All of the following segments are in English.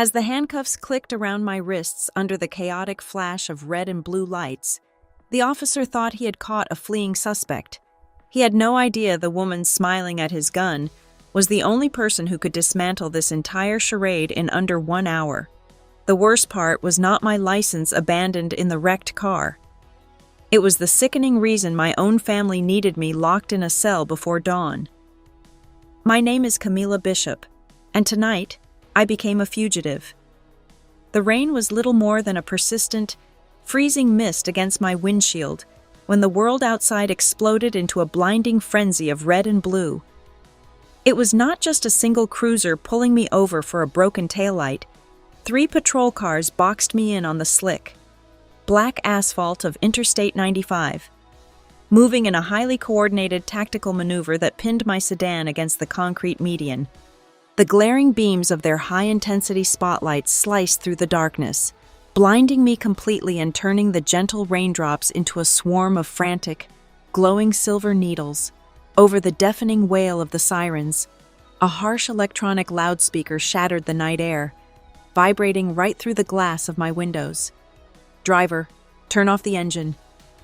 As the handcuffs clicked around my wrists under the chaotic flash of red and blue lights, the officer thought he had caught a fleeing suspect. He had no idea the woman smiling at his gun was the only person who could dismantle this entire charade in under 1 hour. The worst part was not my license abandoned in the wrecked car. It was the sickening reason my own family needed me locked in a cell before dawn. My name is Camilla Bishop, and tonight, I became a fugitive. The rain was little more than a persistent, freezing mist against my windshield when the world outside exploded into a blinding frenzy of red and blue. It was not just a single cruiser pulling me over for a broken taillight. 3 patrol cars boxed me in on the slick, black asphalt of Interstate 95, moving in a highly coordinated tactical maneuver that pinned my sedan against the concrete median. The glaring beams of their high-intensity spotlights sliced through the darkness, blinding me completely and turning the gentle raindrops into a swarm of frantic, glowing silver needles. Over the deafening wail of the sirens, a harsh electronic loudspeaker shattered the night air, vibrating right through the glass of my windows. "Driver, turn off the engine.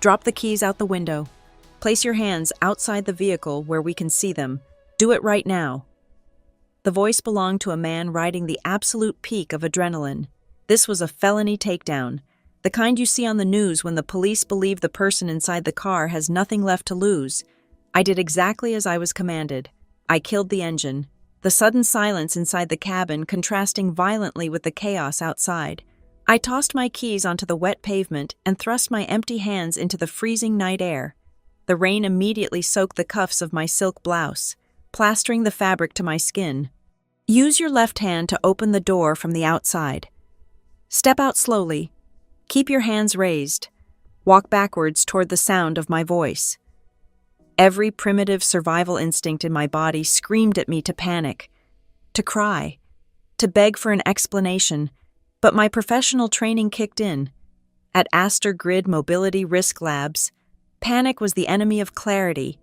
Drop the keys out the window. Place your hands outside the vehicle where we can see them. Do it right now." The voice belonged to a man riding the absolute peak of adrenaline. This was a felony takedown, the kind you see on the news when the police believe the person inside the car has nothing left to lose. I did exactly as I was commanded. I killed the engine, the sudden silence inside the cabin contrasting violently with the chaos outside. I tossed my keys onto the wet pavement and thrust my empty hands into the freezing night air. The rain immediately soaked the cuffs of my silk blouse, plastering the fabric to my skin. Use your left hand to open the door from the outside. Step out slowly. Keep your hands raised. Walk backwards toward the sound of my voice. Every primitive survival instinct in my body screamed at me to panic, to cry, to beg for an explanation, but my professional training kicked in. At Aster Grid Mobility Risk Labs, panic was the enemy of clarity.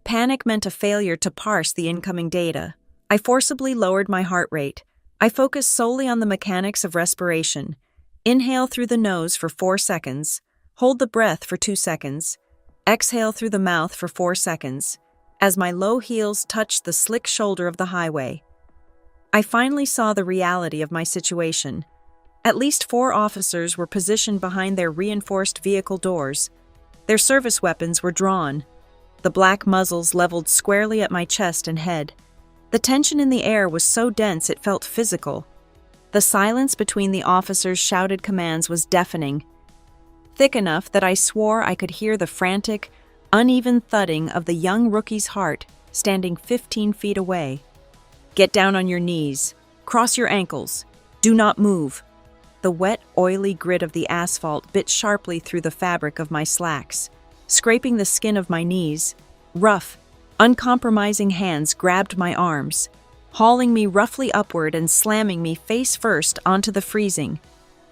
Panic meant a failure to parse the incoming data. I forcibly lowered my heart rate. I focused solely on the mechanics of respiration. Inhale through the nose for 4 seconds. Hold the breath for 2 seconds. Exhale through the mouth for 4 seconds, as my low heels touched the slick shoulder of the highway. I finally saw the reality of my situation. At least 4 officers were positioned behind their reinforced vehicle doors. Their service weapons were drawn, the black muzzles leveled squarely at my chest and head. The tension in the air was so dense it felt physical. The silence between the officers' shouted commands was deafening, thick enough that I swore I could hear the frantic, uneven thudding of the young rookie's heart standing 15 feet away. "Get down on your knees. Cross your ankles. Do not move." The wet, oily grit of the asphalt bit sharply through the fabric of my slacks, scraping the skin of my knees. Rough, uncompromising hands grabbed my arms, hauling me roughly upward and slamming me face first onto the freezing,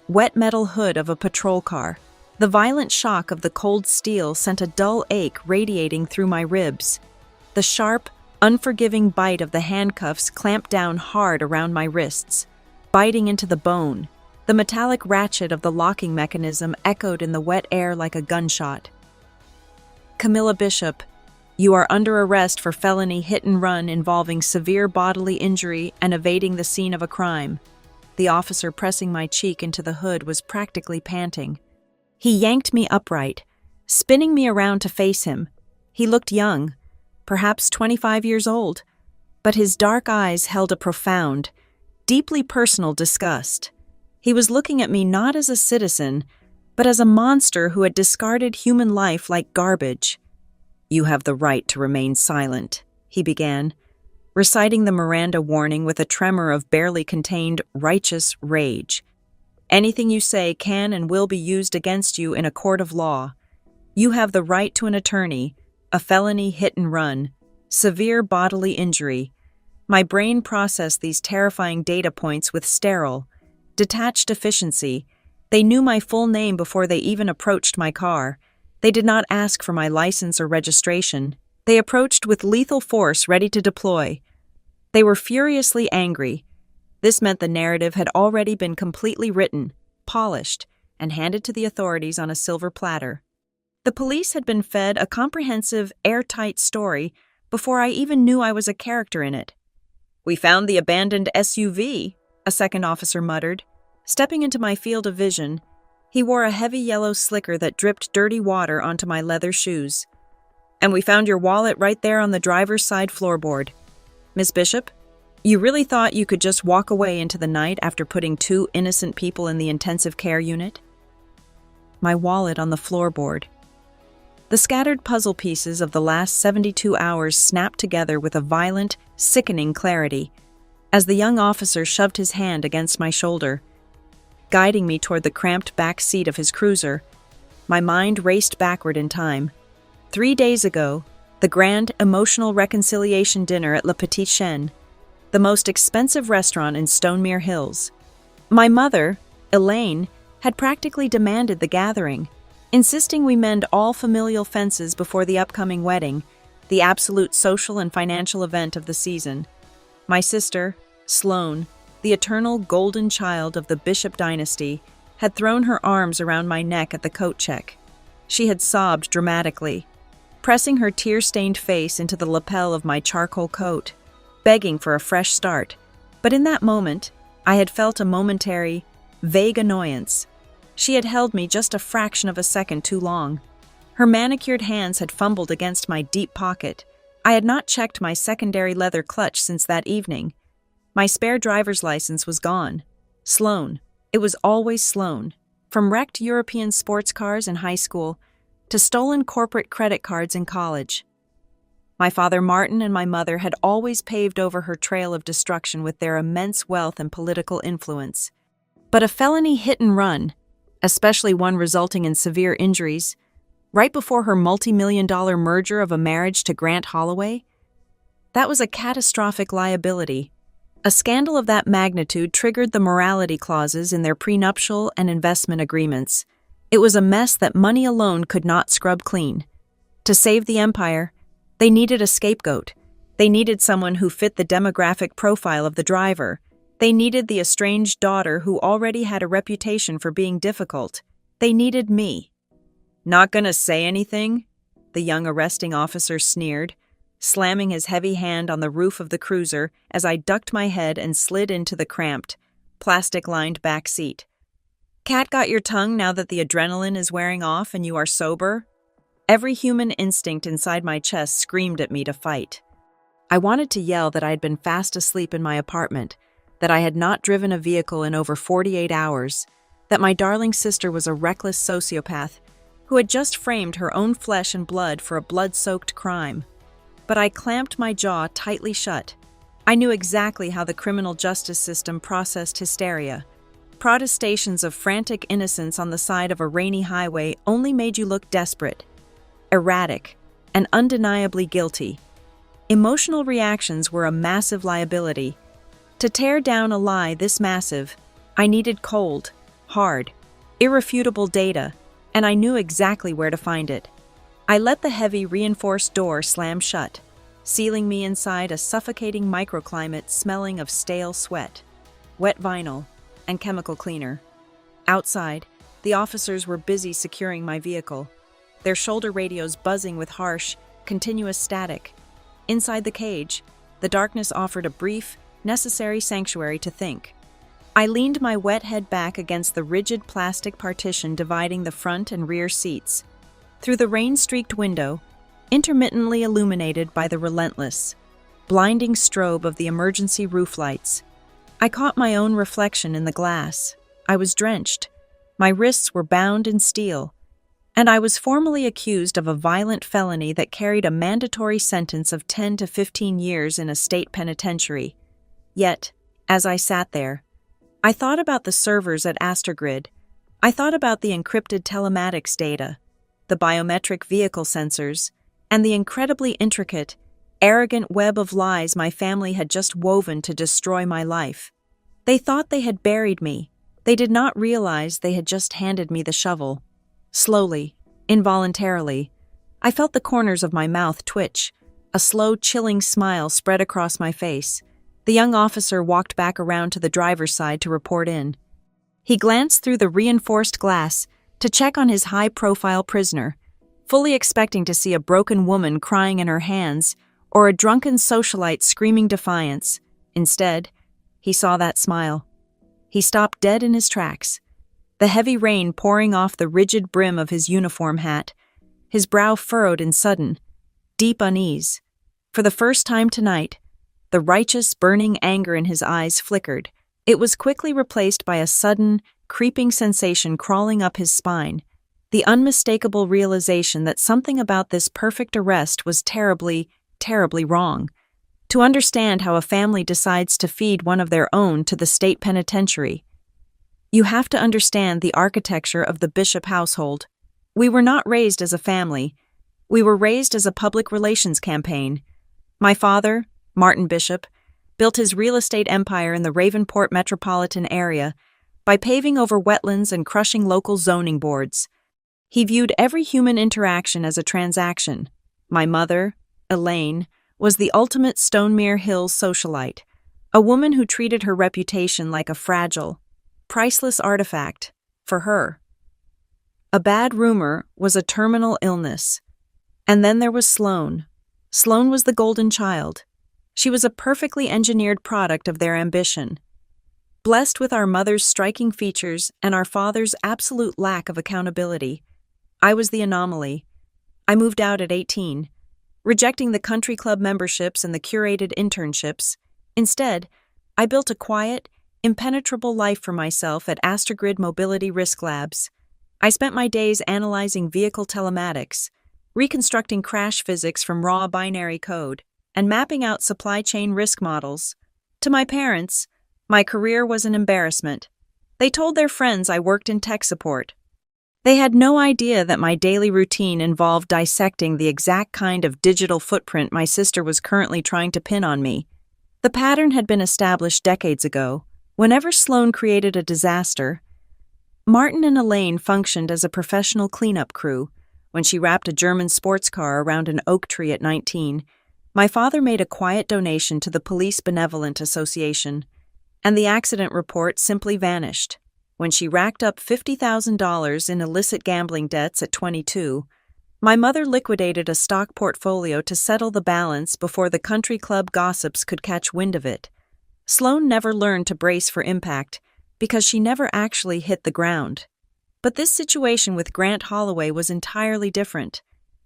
wet metal hood of a patrol car. The violent shock of the cold steel sent a dull ache radiating through my ribs. The sharp, unforgiving bite of the handcuffs clamped down hard around my wrists, biting into the bone. The metallic ratchet of the locking mechanism echoed in the wet air like a gunshot. "Camilla Bishop, you are under arrest for felony hit and run involving severe bodily injury and evading the scene of a crime." The officer pressing my cheek into the hood was practically panting. He yanked me upright, spinning me around to face him. He looked young, perhaps 25 years old, but his dark eyes held a profound, deeply personal disgust. He was looking at me not as a citizen, but as a monster who had discarded human life like garbage. "You have the right to remain silent," he began, reciting the Miranda warning with a tremor of barely contained righteous rage. "Anything you say can and will be used against you in a court of law. You have the right to an attorney, a felony hit and run, severe bodily injury." My brain processed these terrifying data points with sterile, detached efficiency. They knew my full name before they even approached my car. They did not ask for my license or registration. They approached with lethal force ready to deploy. They were furiously angry, This meant the narrative had already been completely written, polished, and handed to the authorities on a silver platter. The police had been fed a comprehensive, airtight story before I even knew I was a character in it. "We found the abandoned SUV," a second officer muttered. Stepping into my field of vision, he wore a heavy yellow slicker that dripped dirty water onto my leather shoes. "And we found your wallet right there on the driver's side floorboard. Miss Bishop, you really thought you could just walk away into the night after putting 2 innocent people in the intensive care unit?" My wallet on the floorboard. The scattered puzzle pieces of the last 72 hours snapped together with a violent, sickening clarity as the young officer shoved his hand against my shoulder, guiding me toward the cramped back seat of his cruiser. My mind raced backward in time. 3 days ago, the grand emotional reconciliation dinner at Le Petit Chien, the most expensive restaurant in Stonemere Hills. My mother, Elaine, had practically demanded the gathering, insisting we mend all familial fences before the upcoming wedding, the absolute social and financial event of the season. My sister, Sloane, the eternal golden child of the Bishop dynasty, had thrown her arms around my neck at the coat check. She had sobbed dramatically, pressing her tear-stained face into the lapel of my charcoal coat, begging for a fresh start. But in that moment, I had felt a momentary, vague annoyance. She had held me just a fraction of a second too long. Her manicured hands had fumbled against my deep pocket. I had not checked my secondary leather clutch since that evening. My spare driver's license was gone. Sloane. It was always Sloane. From wrecked European sports cars in high school to stolen corporate credit cards in college. My father Martin and my mother had always paved over her trail of destruction with their immense wealth and political influence. But a felony hit and run, especially one resulting in severe injuries, right before her multi-million-dollar merger of a marriage to Grant Holloway, that was a catastrophic liability. A scandal of that magnitude triggered the morality clauses in their prenuptial and investment agreements. It was a mess that money alone could not scrub clean. To save the empire, they needed a scapegoat. They needed someone who fit the demographic profile of the driver. They needed the estranged daughter who already had a reputation for being difficult. They needed me. "Not gonna say anything?" the young arresting officer sneered, slamming his heavy hand on the roof of the cruiser as I ducked my head and slid into the cramped, plastic-lined back seat. "Cat got your tongue now that the adrenaline is wearing off and you are sober?" Every human instinct inside my chest screamed at me to fight. I wanted to yell that I had been fast asleep in my apartment, that I had not driven a vehicle in over 48 hours, that my darling sister was a reckless sociopath who had just framed her own flesh and blood for a blood-soaked crime. But I clamped my jaw tightly shut. I knew exactly how the criminal justice system processed hysteria. Protestations of frantic innocence on the side of a rainy highway only made you look desperate, erratic, and undeniably guilty. Emotional reactions were a massive liability. To tear down a lie this massive, I needed cold, hard, irrefutable data, and I knew exactly where to find it. I let the heavy, reinforced door slam shut, sealing me inside a suffocating microclimate smelling of stale sweat, wet vinyl, and chemical cleaner. Outside, the officers were busy securing my vehicle, their shoulder radios buzzing with harsh, continuous static. Inside the cage, the darkness offered a brief, necessary sanctuary to think. I leaned my wet head back against the rigid plastic partition dividing the front and rear seats. Through the rain-streaked window, intermittently illuminated by the relentless, blinding strobe of the emergency roof lights, I caught my own reflection in the glass. I was drenched. My wrists were bound in steel, and I was formally accused of a violent felony that carried a mandatory sentence of 10 to 15 years in a state penitentiary. Yet, as I sat there, I thought about the servers at Astrogrid. I thought about the encrypted telematics data, the biometric vehicle sensors, and the incredibly intricate, arrogant web of lies my family had just woven to destroy my life. They thought they had buried me. They did not realize they had just handed me the shovel. Slowly, involuntarily, I felt the corners of my mouth twitch. A slow, chilling smile spread across my face. The young officer walked back around to the driver's side to report in. He glanced through the reinforced glass to check on his high-profile prisoner, fully expecting to see a broken woman crying in her hands or a drunken socialite screaming defiance. Instead, he saw that smile. He stopped dead in his tracks, the heavy rain pouring off the rigid brim of his uniform hat, his brow furrowed in sudden, deep unease. For the first time tonight, the righteous, burning anger in his eyes flickered. It was quickly replaced by a sudden, creeping sensation crawling up his spine, the unmistakable realization that something about this perfect arrest was terribly, terribly wrong. To understand how a family decides to feed one of their own to the state penitentiary, you have to understand the architecture of the Bishop household. We were not raised as a family. We were raised as a public relations campaign. My father, Martin Bishop, built his real estate empire in the Ravenport metropolitan area by paving over wetlands and crushing local zoning boards. He viewed every human interaction as a transaction. My mother, Elaine, was the ultimate Stonemere Hills socialite, a woman who treated her reputation like a fragile, priceless artifact for her. A bad rumor was a terminal illness. And then there was Sloane. Sloane was the golden child. She was a perfectly engineered product of their ambition. Blessed with our mother's striking features and our father's absolute lack of accountability, I was the anomaly. I moved out at 18, rejecting the country club memberships and the curated internships. Instead, I built a quiet, impenetrable life for myself at Astrogrid Mobility Risk Labs. I spent my days analyzing vehicle telematics, reconstructing crash physics from raw binary code, and mapping out supply chain risk models. To my parents, my career was an embarrassment. They told their friends I worked in tech support. They had no idea that my daily routine involved dissecting the exact kind of digital footprint my sister was currently trying to pin on me. The pattern had been established decades ago. Whenever Sloane created a disaster, Martin and Elaine functioned as a professional cleanup crew. When she wrapped a German sports car around an oak tree at 19, my father made a quiet donation to the Police Benevolent Association, and the accident report simply vanished. When she racked up $50,000 in illicit gambling debts at 22, my mother liquidated a stock portfolio to settle the balance before the country club gossips could catch wind of it. Sloane never learned to brace for impact because she never actually hit the ground. But this situation with Grant Holloway was entirely different.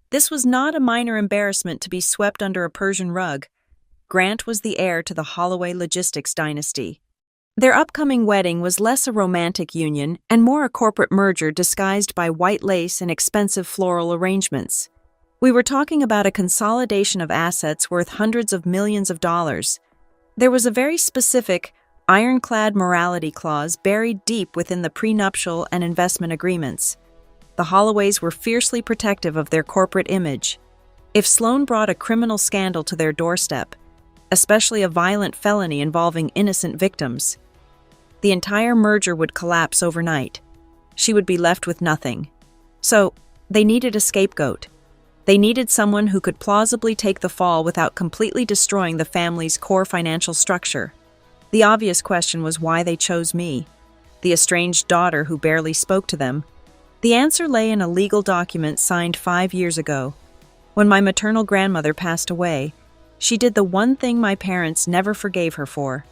This was not a minor embarrassment to be swept under a Persian rug. Grant was the heir to the Holloway logistics dynasty. Their upcoming wedding was less a romantic union and more a corporate merger disguised by white lace and expensive floral arrangements. We were talking about a consolidation of assets worth hundreds of millions of dollars. There was a very specific, ironclad morality clause buried deep within the prenuptial and investment agreements. The Holloways were fiercely protective of their corporate image. If Sloane brought a criminal scandal to their doorstep, especially a violent felony involving innocent victims, the entire merger would collapse overnight. She would be left with nothing. So, they needed a scapegoat. They needed someone who could plausibly take the fall without completely destroying the family's core financial structure. The obvious question was why they chose me, the estranged daughter who barely spoke to them. The answer lay in a legal document signed 5 years ago. When my maternal grandmother passed away, she did the one thing my parents never forgave her for.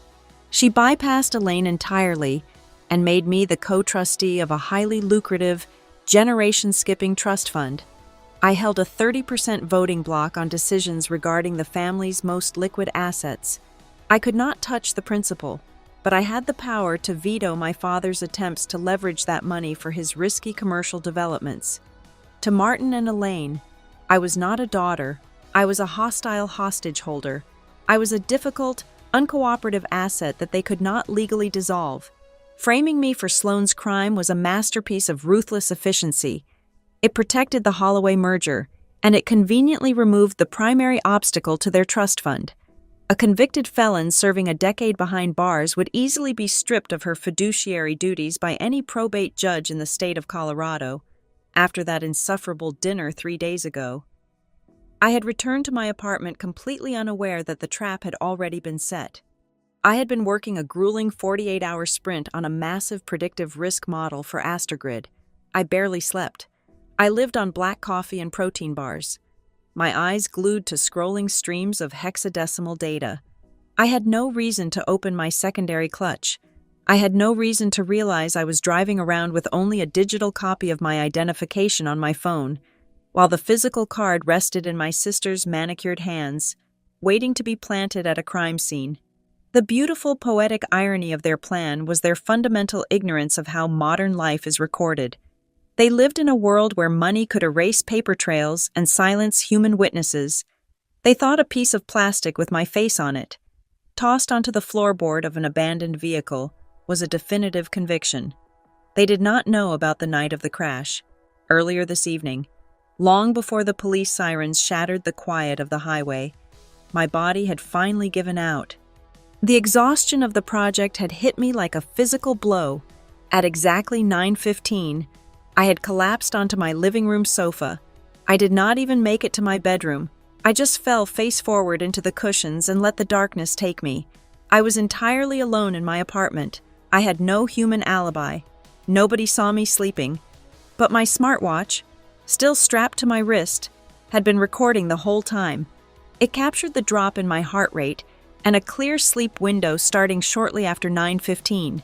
She bypassed Elaine entirely and made me the co-trustee of a highly lucrative, generation-skipping trust fund. I held a 30% voting block on decisions regarding the family's most liquid assets. I could not touch the principal, but I had the power to veto my father's attempts to leverage that money for his risky commercial developments. To Martin and Elaine, I was not a daughter. I was a hostile hostage holder. I was a difficult, uncooperative asset that they could not legally dissolve. Framing me for Sloane's crime was a masterpiece of ruthless efficiency. It protected the Holloway merger, and it conveniently removed the primary obstacle to their trust fund. A convicted felon serving a decade behind bars would easily be stripped of her fiduciary duties by any probate judge in the state of Colorado. After that insufferable dinner 3 days ago, I had returned to my apartment completely unaware that the trap had already been set. I had been working a grueling 48-hour sprint on a massive predictive risk model for Astrogrid. I barely slept. I lived on black coffee and protein bars, my eyes glued to scrolling streams of hexadecimal data. I had no reason to open my secondary clutch. I had no reason to realize I was driving around with only a digital copy of my identification on my phone, while the physical card rested in my sister's manicured hands, waiting to be planted at a crime scene. The beautiful poetic irony of their plan was their fundamental ignorance of how modern life is recorded. They lived in a world where money could erase paper trails and silence human witnesses. They thought a piece of plastic with my face on it, tossed onto the floorboard of an abandoned vehicle, was a definitive conviction. They did not know about the night of the crash, earlier this evening, long before the police sirens shattered the quiet of the highway. My body had finally given out. The exhaustion of the project had hit me like a physical blow. At exactly 9:15, I had collapsed onto my living room sofa. I did not even make it to my bedroom. I just fell face forward into the cushions and let the darkness take me. I was entirely alone in my apartment. I had no human alibi. Nobody saw me sleeping. But my smartwatch, still strapped to my wrist, had been recording the whole time. It captured the drop in my heart rate and a clear sleep window starting shortly after 9:15.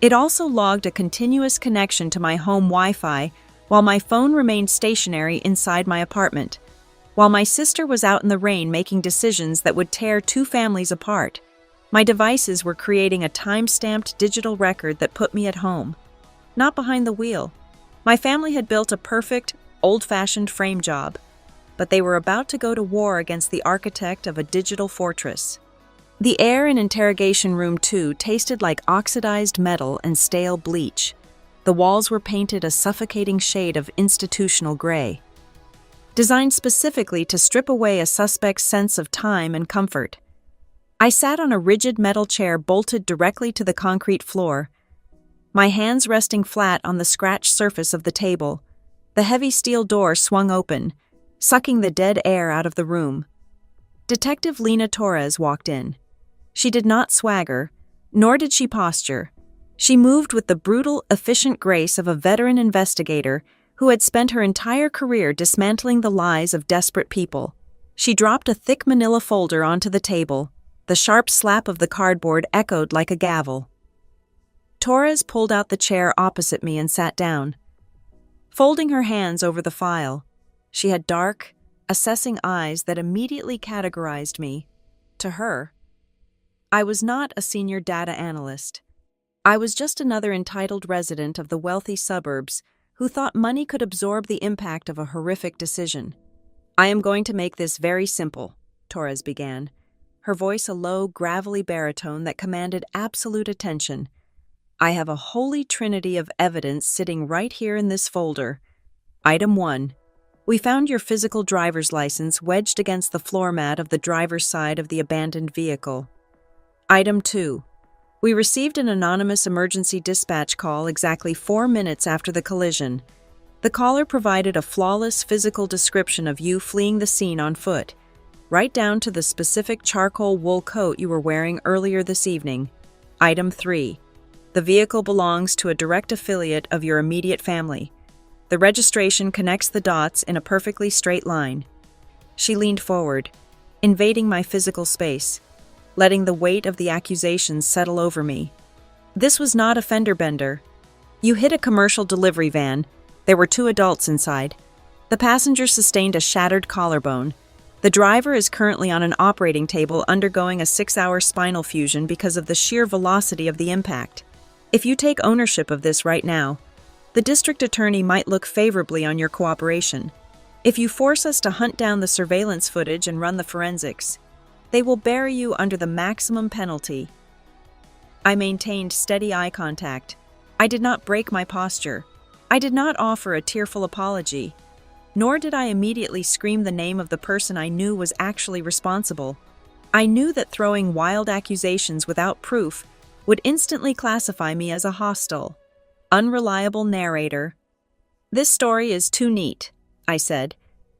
It also logged a continuous connection to my home Wi-Fi while my phone remained stationary inside my apartment. While my sister was out in the rain making decisions that would tear two families apart, my devices were creating a time-stamped digital record that put me at home, not behind the wheel. My family had built a perfect, old-fashioned frame job, but they were about to go to war against the architect of a digital fortress. The air in Interrogation Room 2 tasted like oxidized metal and stale bleach. The walls were painted a suffocating shade of institutional gray, designed specifically to strip away a suspect's sense of time and comfort. I sat on a rigid metal chair bolted directly to the concrete floor, my hands resting flat on the scratched surface of the table. The heavy steel door swung open, sucking the dead air out of the room. Detective Lena Torres walked in. She did not swagger, nor did she posture. She moved with the brutal, efficient grace of a veteran investigator who had spent her entire career dismantling the lies of desperate people. She dropped a thick manila folder onto the table. The sharp slap of the cardboard echoed like a gavel. Torres pulled out the chair opposite me and sat down, folding her hands over the file. She had dark, assessing eyes that immediately categorized me. To her, I was not a senior data analyst. I was just another entitled resident of the wealthy suburbs who thought money could absorb the impact of a horrific decision. "I am going to make this very simple," Torres began, her voice a low, gravelly baritone that commanded absolute attention. "I have a holy trinity of evidence sitting right here in this folder. Item 1. We found your physical driver's license wedged against the floor mat of the driver's side of the abandoned vehicle. Item 2. We received an anonymous emergency dispatch call exactly 4 minutes after the collision. The caller provided a flawless physical description of you fleeing the scene on foot, right down to the specific charcoal wool coat you were wearing earlier this evening. Item 3. The vehicle belongs to a direct affiliate of your immediate family. The registration connects the dots in a perfectly straight line." She leaned forward, invading my physical space, letting the weight of the accusations settle over me. "This was not a fender bender. You hit a commercial delivery van. There were 2 adults inside. The passenger sustained a shattered collarbone. The driver is currently on an operating table undergoing a 6-hour spinal fusion because of the sheer velocity of the impact. If you take ownership of this right now, the district attorney might look favorably on your cooperation. If you force us to hunt down the surveillance footage and run the forensics, they will bury you under the maximum penalty." I maintained steady eye contact. I did not break my posture. I did not offer a tearful apology. Nor did I immediately scream the name of the person I knew was actually responsible. I knew that throwing wild accusations without proof would instantly classify me as a hostile, unreliable narrator. "This story is too neat," I said,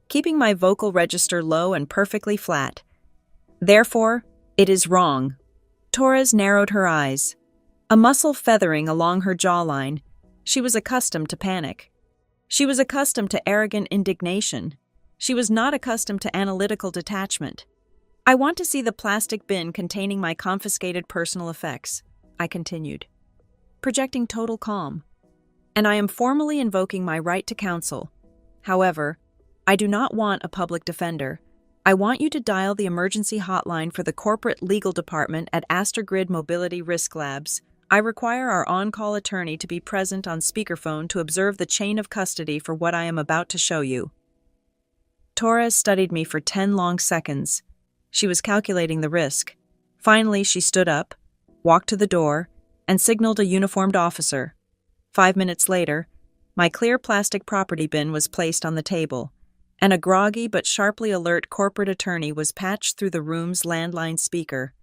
keeping my vocal register low and perfectly flat. "Therefore, it is wrong." Torres narrowed her eyes, a muscle feathering along her jawline. She was accustomed to panic. She was accustomed to arrogant indignation. She was not accustomed to analytical detachment. I want to see the plastic bin containing my confiscated personal effects, I continued, projecting total calm. And I am formally invoking my right to counsel. However, I do not want a public defender. I want you to dial the emergency hotline for the corporate legal department at Grid Mobility Risk Labs. I require our on-call attorney to be present on speakerphone to observe the chain of custody for what I am about to show you. Torres studied me for 10 long seconds. She was calculating the risk. Finally, she stood up, walked to the door, and signaled a uniformed officer. 5 minutes later, my clear plastic property bin was placed on the table, and a groggy but sharply alert corporate attorney was patched through the room's landline speaker.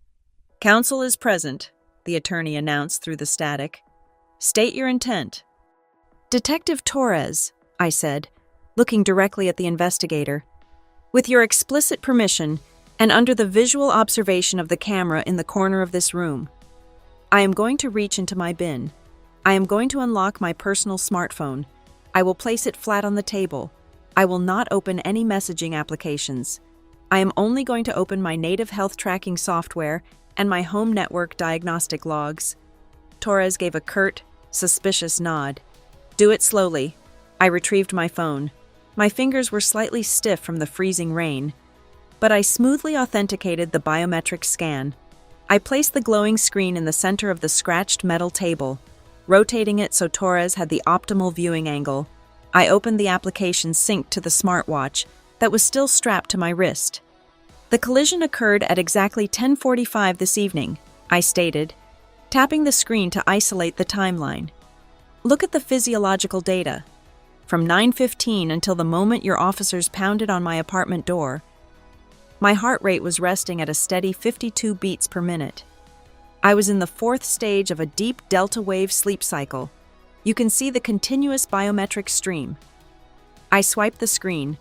"Counsel is present," the attorney announced through the static. "State your intent." "Detective Torres," I said, looking directly at the investigator, "with your explicit permission and under the visual observation of the camera in the corner of this room, I am going to reach into my bin. I am going to unlock my personal smartphone. I will place it flat on the table. I will not open any messaging applications. I am only going to open my native health tracking software and my home network diagnostic logs." Torres gave a curt, suspicious nod. "Do it slowly." I retrieved my phone. My fingers were slightly stiff from the freezing rain, but I smoothly authenticated the biometric scan. I placed the glowing screen in the center of the scratched metal table, rotating it so Torres had the optimal viewing angle. I opened the application synced to the smartwatch that was still strapped to my wrist. "The collision occurred at exactly 10:45 this evening," I stated, tapping the screen to isolate the timeline. "Look at the physiological data. From 9:15 until the moment your officers pounded on my apartment door, my heart rate was resting at a steady 52 beats per minute. I was in the 4th stage of a deep delta wave sleep cycle. You can see the continuous biometric stream." I swiped the screen,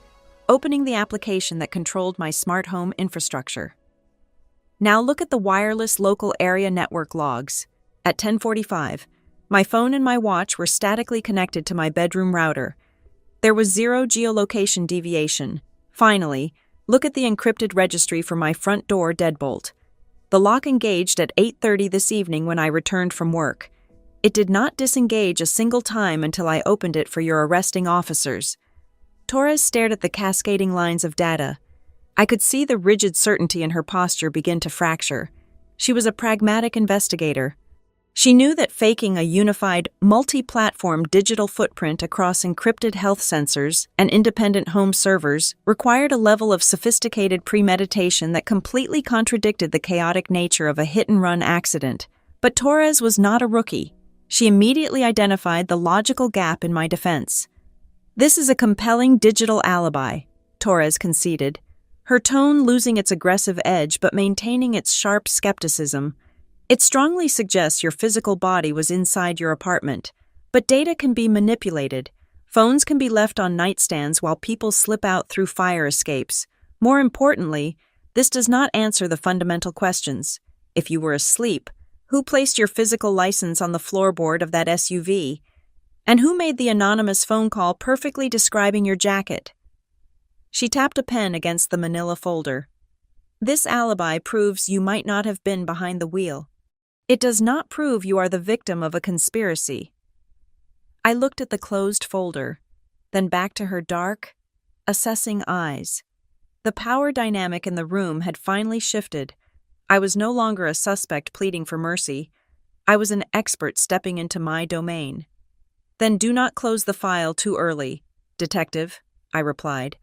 opening the application that controlled my smart home infrastructure. "Now look at the wireless local area network logs. At 10:45, my phone and my watch were statically connected to my bedroom router. There was 0 geolocation deviation. Finally, look at the encrypted registry for my front door deadbolt. The lock engaged at 8:30 this evening when I returned from work. It did not disengage a single time until I opened it for your arresting officers." Torres stared at the cascading lines of data. I could see the rigid certainty in her posture begin to fracture. She was a pragmatic investigator. She knew that faking a unified, multi-platform digital footprint across encrypted health sensors and independent home servers required a level of sophisticated premeditation that completely contradicted the chaotic nature of a hit-and-run accident. But Torres was not a rookie. She immediately identified the logical gap in my defense. "This is a compelling digital alibi," Torres conceded, her tone losing its aggressive edge but maintaining its sharp skepticism. "It strongly suggests your physical body was inside your apartment, but data can be manipulated. Phones can be left on nightstands while people slip out through fire escapes. More importantly, this does not answer the fundamental questions. If you were asleep, who placed your physical license on the floorboard of that SUV? And who made the anonymous phone call perfectly describing your jacket?" She tapped a pen against the manila folder. "This alibi proves you might not have been behind the wheel. It does not prove you are the victim of a conspiracy." I looked at the closed folder, then back to her dark, assessing eyes. The power dynamic in the room had finally shifted. I was no longer a suspect pleading for mercy. I was an expert stepping into my domain. "Then do not close the file too early, Detective," I replied,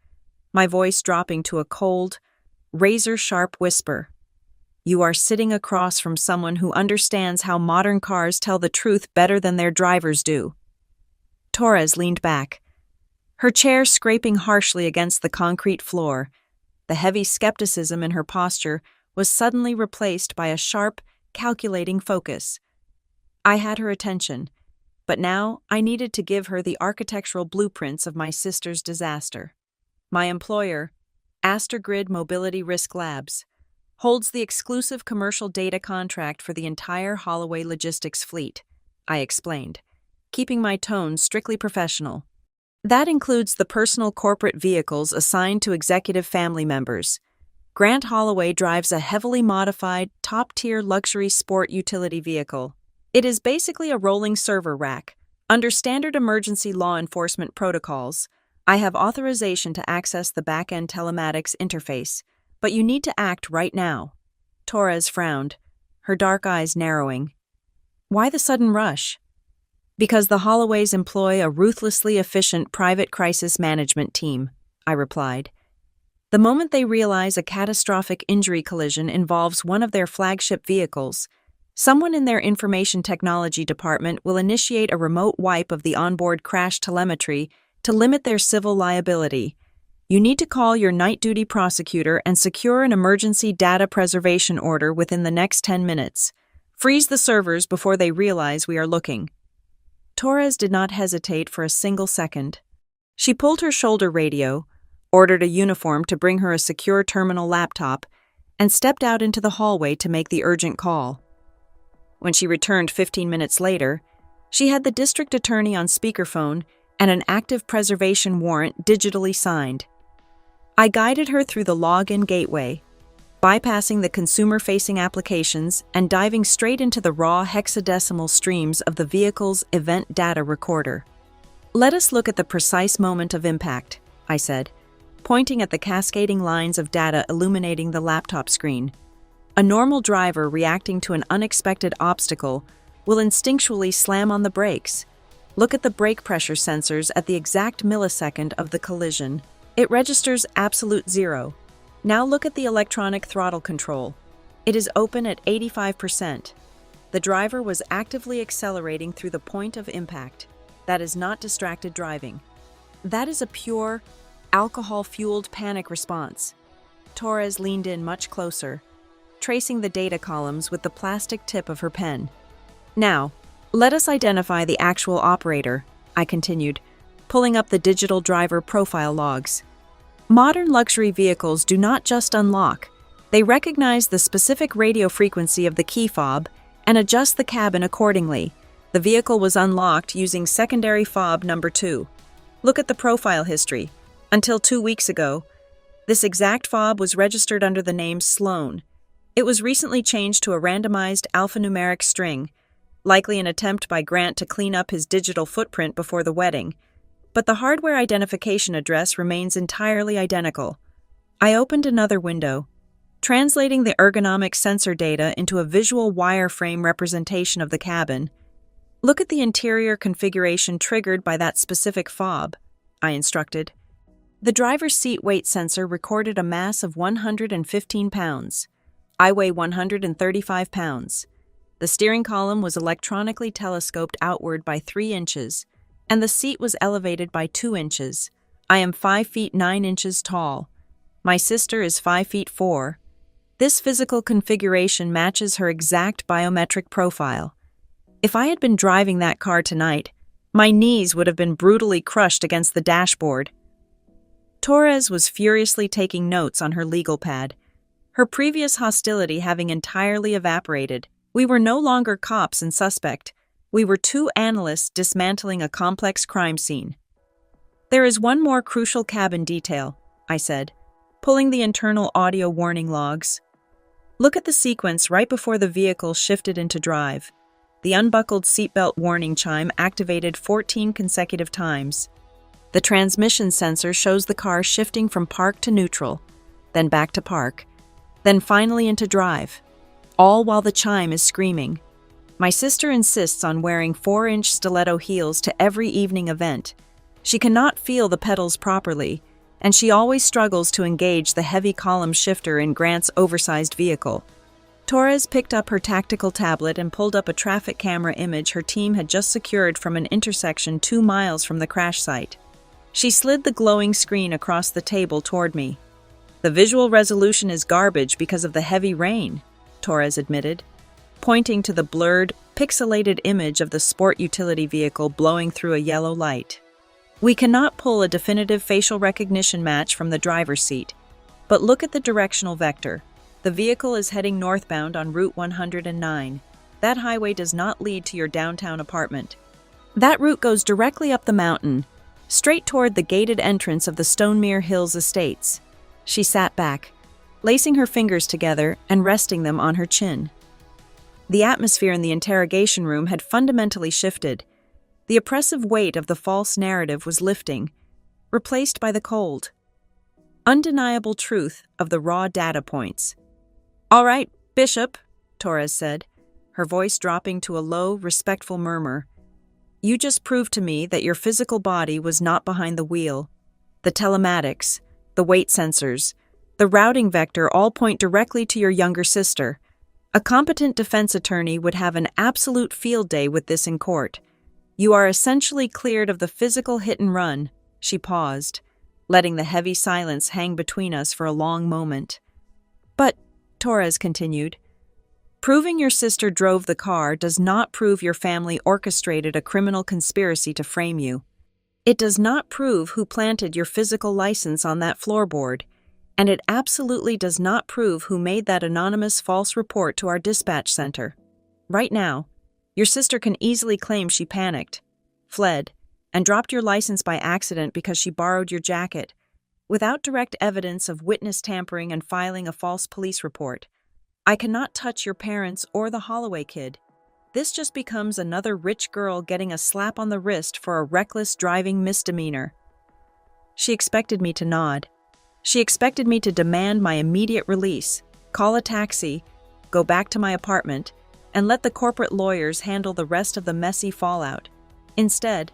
my voice dropping to a cold, razor-sharp whisper. "You are sitting across from someone who understands how modern cars tell the truth better than their drivers do." Torres leaned back, her chair scraping harshly against the concrete floor. The heavy skepticism in her posture was suddenly replaced by a sharp, calculating focus. I had her attention, but now I needed to give her the architectural blueprints of my sister's disaster. My employer, Grid Mobility Risk Labs, holds the exclusive commercial data contract for the entire Holloway Logistics fleet, I explained, keeping my tone strictly professional. That includes the personal corporate vehicles assigned to executive family members. Grant Holloway drives a heavily modified, top-tier luxury sport utility vehicle. It is basically a rolling server rack. Under standard emergency law enforcement protocols, I have authorization to access the back-end telematics interface, but you need to act right now. Torres frowned, her dark eyes narrowing. Why the sudden rush? Because the Holloways employ a ruthlessly efficient private crisis management team, I replied. The moment they realize a catastrophic injury collision involves one of their flagship vehicles, someone in their information technology department will initiate a remote wipe of the onboard crash telemetry to limit their civil liability. You need to call your night duty prosecutor and secure an emergency data preservation order within the next 10 minutes. Freeze the servers before they realize we are looking. Torres did not hesitate for a single second. She pulled her shoulder radio, ordered a uniform to bring her a secure terminal laptop, and stepped out into the hallway to make the urgent call. When she returned 15 minutes later, she had the district attorney on speakerphone and an active preservation warrant digitally signed. I guided her through the login gateway, bypassing the consumer-facing applications and diving straight into the raw hexadecimal streams of the vehicle's event data recorder. Let us look at the precise moment of impact, I said, pointing at the cascading lines of data illuminating the laptop screen. A normal driver reacting to an unexpected obstacle will instinctually slam on the brakes. Look at the brake pressure sensors at the exact millisecond of the collision. It registers absolute zero. Now look at the electronic throttle control. It is open at 85%. The driver was actively accelerating through the point of impact. That is not distracted driving. That is a pure, alcohol-fueled panic response. Torres leaned in much closer, tracing the data columns with the plastic tip of her pen. Now, let us identify the actual operator, I continued, pulling up the digital driver profile logs. Modern luxury vehicles do not just unlock, they recognize the specific radio frequency of the key fob and adjust the cabin accordingly. The vehicle was unlocked using secondary fob number 2. Look at the profile history. Until 2 weeks ago, this exact fob was registered under the name Sloan. It was recently changed to a randomized alphanumeric string, likely an attempt by Grant to clean up his digital footprint before the wedding. But the hardware identification address remains entirely identical. I opened another window, translating the ergonomic sensor data into a visual wireframe representation of the cabin. Look at the interior configuration triggered by that specific fob, I instructed. The driver's seat weight sensor recorded a mass of 115 pounds. I weigh 135 pounds. The steering column was electronically telescoped outward by 3 inches, and the seat was elevated by 2 inches. I am 5 feet 9 inches tall. My sister is 5 feet 4. This physical configuration matches her exact biometric profile. If I had been driving that car tonight, my knees would have been brutally crushed against the dashboard. Torres was furiously taking notes on her legal pad, her previous hostility having entirely evaporated. We were no longer cops and suspect. We were 2 analysts dismantling a complex crime scene. There is one more crucial cabin detail, I said, pulling the internal audio warning logs. Look at the sequence right before the vehicle shifted into drive. The unbuckled seatbelt warning chime activated 14 consecutive times. The transmission sensor shows the car shifting from park to neutral, then back to park, then finally into drive, all while the chime is screaming. My sister insists on wearing 4-inch stiletto heels to every evening event. She cannot feel the pedals properly, and she always struggles to engage the heavy column shifter in Grant's oversized vehicle. Torres picked up her tactical tablet and pulled up a traffic camera image her team had just secured from an intersection 2 miles from the crash site. She slid the glowing screen across the table toward me. The visual resolution is garbage because of the heavy rain, Torres admitted, pointing to the blurred, pixelated image of the sport utility vehicle blowing through a yellow light. We cannot pull a definitive facial recognition match from the driver's seat, but look at the directional vector. The vehicle is heading northbound on Route 109. That highway does not lead to your downtown apartment. That route goes directly up the mountain, straight toward the gated entrance of the Stonemere Hills Estates. She sat back, lacing her fingers together and resting them on her chin. The atmosphere in the interrogation room had fundamentally shifted. The oppressive weight of the false narrative was lifting, replaced by the cold, undeniable truth of the raw data points. "All right, Bishop," Torres said, her voice dropping to a low, respectful murmur. "You just proved to me that your physical body was not behind the wheel. The telematics, the weight sensors, the routing vector all point directly to your younger sister. A competent defense attorney would have an absolute field day with this in court. You are essentially cleared of the physical hit and run." She paused, letting the heavy silence hang between us for a long moment. "But," Torres continued, "proving your sister drove the car does not prove your family orchestrated a criminal conspiracy to frame you. It does not prove who planted your physical license on that floorboard, and it absolutely does not prove who made that anonymous false report to our dispatch center. Right now, your sister can easily claim she panicked, fled, and dropped your license by accident because she borrowed your jacket, without direct evidence of witness tampering and filing a false police report. I cannot touch your parents or the Holloway kid. This just becomes another rich girl getting a slap on the wrist for a reckless driving misdemeanor." She expected me to nod. She expected me to demand my immediate release, call a taxi, go back to my apartment, and let the corporate lawyers handle the rest of the messy fallout. Instead,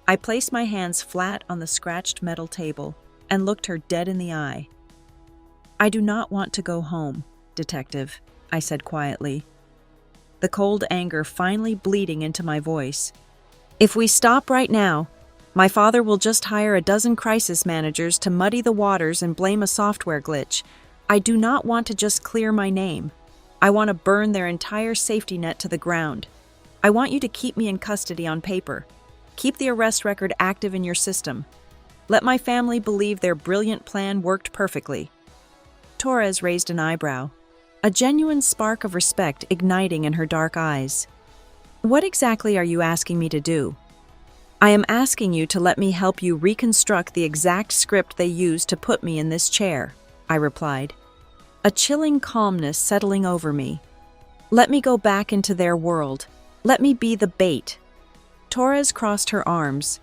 I placed my hands flat on the scratched metal table and looked her dead in the eye. "I do not want to go home, Detective," I said quietly, the cold anger finally bleeding into my voice. "If we stop right now, my father will just hire a dozen crisis managers to muddy the waters and blame a software glitch. I do not want to just clear my name. I want to burn their entire safety net to the ground. I want you to keep me in custody on paper. Keep the arrest record active in your system. Let my family believe their brilliant plan worked perfectly." Torres raised an eyebrow, a genuine spark of respect igniting in her dark eyes. "What exactly are you asking me to do?" "I am asking you to let me help you reconstruct the exact script they used to put me in this chair," I replied, a chilling calmness settling over me. "Let me go back into their world. Let me be the bait." Torres crossed her arms,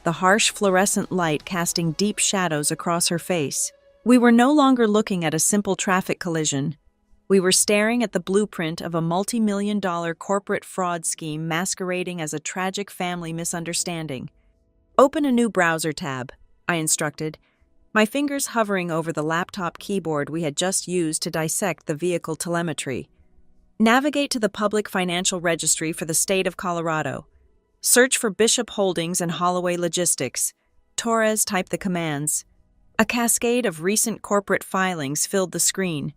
the harsh fluorescent light casting deep shadows across her face. We were no longer looking at a simple traffic collision. We were staring at the blueprint of a multi-million-dollar corporate fraud scheme masquerading as a tragic family misunderstanding. "Open a new browser tab," I instructed, my fingers hovering over the laptop keyboard we had just used to dissect the vehicle telemetry. "Navigate to the Public Financial Registry for the state of Colorado. Search for Bishop Holdings and Holloway Logistics." Torres typed the commands. A cascade of recent corporate filings filled the screen.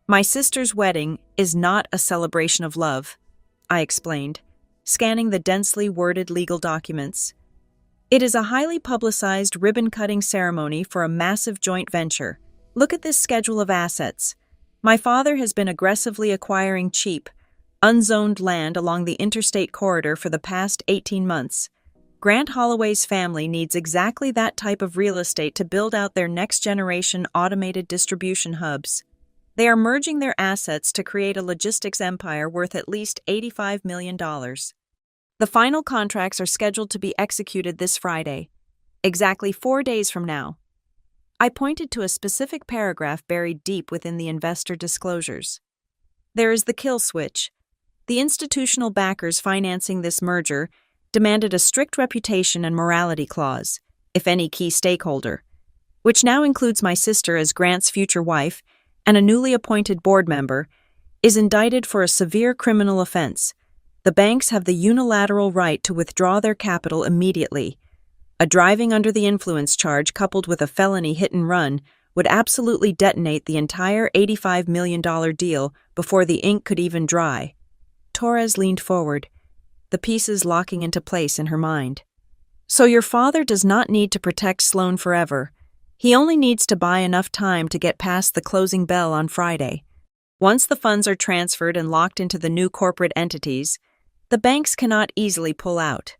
"My sister's wedding is not a celebration of love," I explained, scanning the densely worded legal documents. "It is a highly publicized ribbon-cutting ceremony for a massive joint venture. Look at this schedule of assets. My father has been aggressively acquiring cheap, unzoned land along the interstate corridor for the past 18 months. Grant Holloway's family needs exactly that type of real estate to build out their next-generation automated distribution hubs. They are merging their assets to create a logistics empire worth at least $85 million. The final contracts are scheduled to be executed this Friday, exactly 4 days from now." I pointed to a specific paragraph buried deep within the investor disclosures. "There is the kill switch. The institutional backers financing this merger demanded a strict reputation and morality clause, if any key stakeholder, which now includes my sister as Grant's future wife and a newly appointed board member, is indicted for a severe criminal offense. The banks have the unilateral right to withdraw their capital immediately. A driving under the influence charge coupled with a felony hit and run would absolutely detonate the entire $85 million deal before the ink could even dry." Torres leaned forward, the pieces locking into place in her mind. "So your father does not need to protect Sloan forever. He only needs to buy enough time to get past the closing bell on Friday." Once the funds are transferred and locked into the new corporate entities, the banks cannot easily pull out.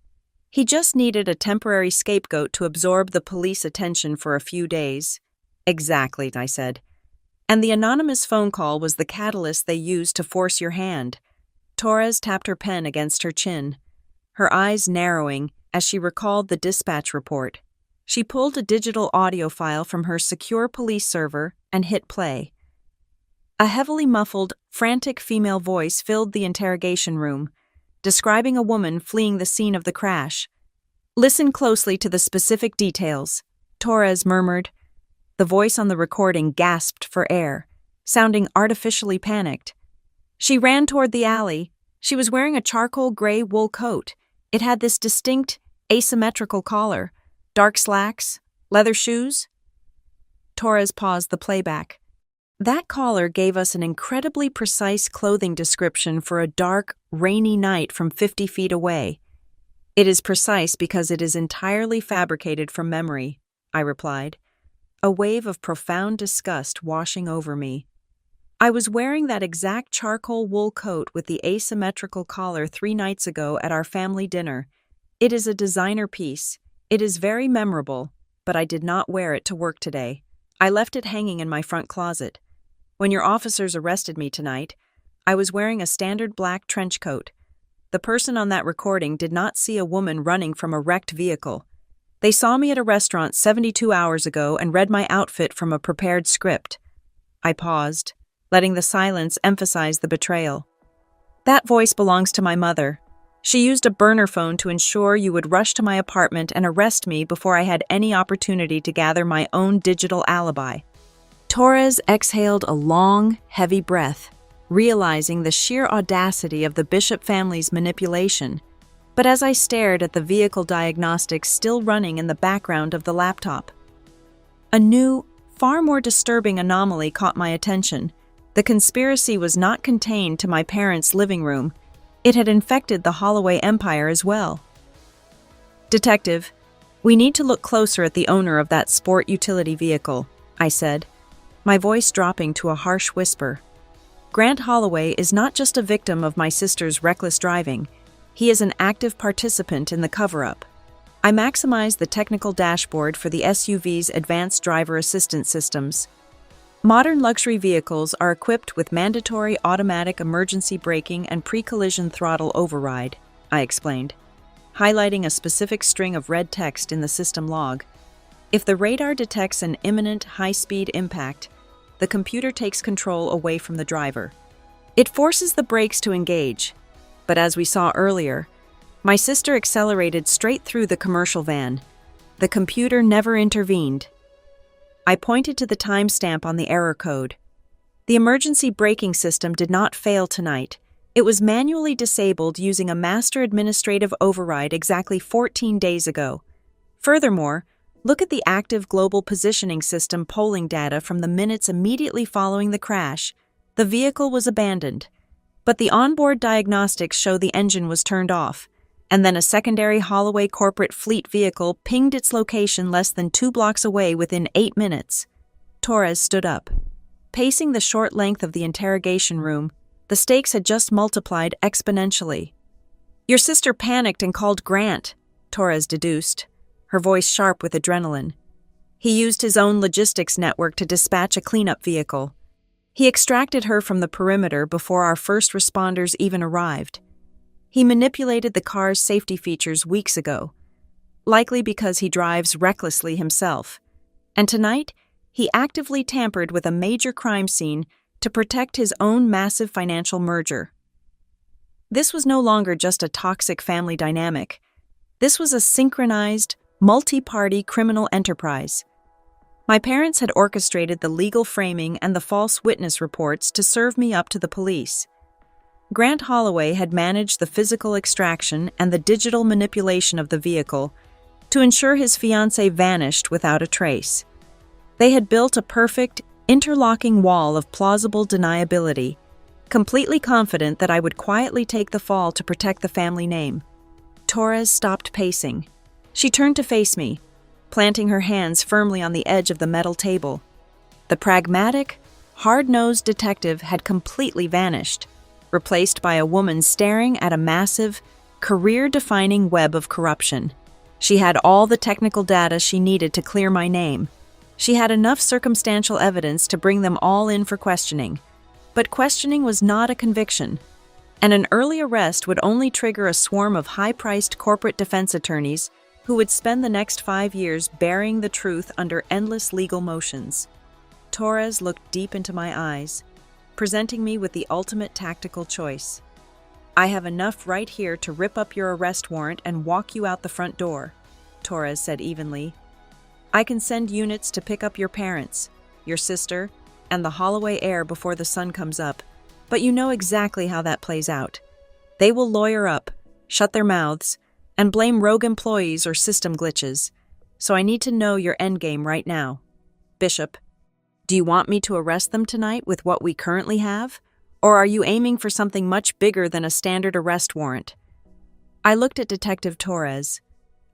He just needed a temporary scapegoat to absorb the police attention for a few days. Exactly, I said. And the anonymous phone call was the catalyst they used to force your hand. Torres tapped her pen against her chin, her eyes narrowing as she recalled the dispatch report. She pulled a digital audio file from her secure police server and hit play. A heavily muffled, frantic female voice filled the interrogation room, describing a woman fleeing the scene of the crash. "Listen closely to the specific details," Torres murmured. The voice on the recording gasped for air, sounding artificially panicked. "She ran toward the alley. She was wearing a charcoal gray wool coat. It had this distinct, asymmetrical collar. Dark slacks, leather shoes." Torres paused the playback. That collar gave us an incredibly precise clothing description for a dark, rainy night from 50 feet away. "It is precise because it is entirely fabricated from memory," I replied, a wave of profound disgust washing over me. "I was wearing that exact charcoal wool coat with the asymmetrical collar 3 nights ago at our family dinner. It is a designer piece. It is very memorable, but I did not wear it to work today. I left it hanging in my front closet. When your officers arrested me tonight, I was wearing a standard black trench coat. The person on that recording did not see a woman running from a wrecked vehicle. They saw me at a restaurant 72 hours ago and read my outfit from a prepared script." I paused, letting the silence emphasize the betrayal. "That voice belongs to my mother. She used a burner phone to ensure you would rush to my apartment and arrest me before I had any opportunity to gather my own digital alibi." Torres exhaled a long, heavy breath, realizing the sheer audacity of the Bishop family's manipulation. But as I stared at the vehicle diagnostics still running in the background of the laptop, a new, far more disturbing anomaly caught my attention. The conspiracy was not contained to my parents' living room. It had infected the Holloway empire as well. "Detective, we need to look closer at the owner of that sport utility vehicle," I said, my voice dropping to a harsh whisper. "Grant Holloway is not just a victim of my sister's reckless driving. He is an active participant in the cover-up." I maximized the technical dashboard for the SUV's advanced driver assistance systems. Modern luxury vehicles are equipped with mandatory automatic emergency braking and pre-collision throttle override, I explained, highlighting a specific string of red text in the system log. If the radar detects an imminent high-speed impact, the computer takes control away from the driver. It forces the brakes to engage, but as we saw earlier, my sister accelerated straight through the commercial van. The computer never intervened. I pointed to the timestamp on the error code. The emergency braking system did not fail tonight. It was manually disabled using a master administrative override exactly 14 days ago. Furthermore, look at the active global positioning system polling data from the minutes immediately following the crash. The vehicle was abandoned, but the onboard diagnostics show the engine was turned off, and then a secondary Holloway corporate fleet vehicle pinged its location less than 2 blocks away within 8 minutes. Torres stood up. Pacing the short length of the interrogation room, the stakes had just multiplied exponentially. "Your sister panicked and called Grant," Torres deduced, her voice sharp with adrenaline. "He used his own logistics network to dispatch a cleanup vehicle. He extracted her from the perimeter before our first responders even arrived. He manipulated the car's safety features weeks ago, likely because he drives recklessly himself. And tonight, he actively tampered with a major crime scene to protect his own massive financial merger." This was no longer just a toxic family dynamic. This was a synchronized, multi-party criminal enterprise. My parents had orchestrated the legal framing and the false witness reports to serve me up to the police. Grant Holloway had managed the physical extraction and the digital manipulation of the vehicle to ensure his fiancée vanished without a trace. They had built a perfect, interlocking wall of plausible deniability, completely confident that I would quietly take the fall to protect the family name. Torres stopped pacing. She turned to face me, planting her hands firmly on the edge of the metal table. The pragmatic, hard-nosed detective had completely vanished, replaced by a woman staring at a massive, career-defining web of corruption. She had all the technical data she needed to clear my name. She had enough circumstantial evidence to bring them all in for questioning. But questioning was not a conviction, and an early arrest would only trigger a swarm of high-priced corporate defense attorneys who would spend the next 5 years burying the truth under endless legal motions. Torres looked deep into my eyes, presenting me with the ultimate tactical choice. "I have enough right here to rip up your arrest warrant and walk you out the front door," Torres said evenly. "I can send units to pick up your parents, your sister, and the Holloway heir before the sun comes up, but you know exactly how that plays out. They will lawyer up, shut their mouths, and blame rogue employees or system glitches. So I need to know your endgame right now. Bishop, do you want me to arrest them tonight with what we currently have? Or are you aiming for something much bigger than a standard arrest warrant?" I looked at Detective Torres,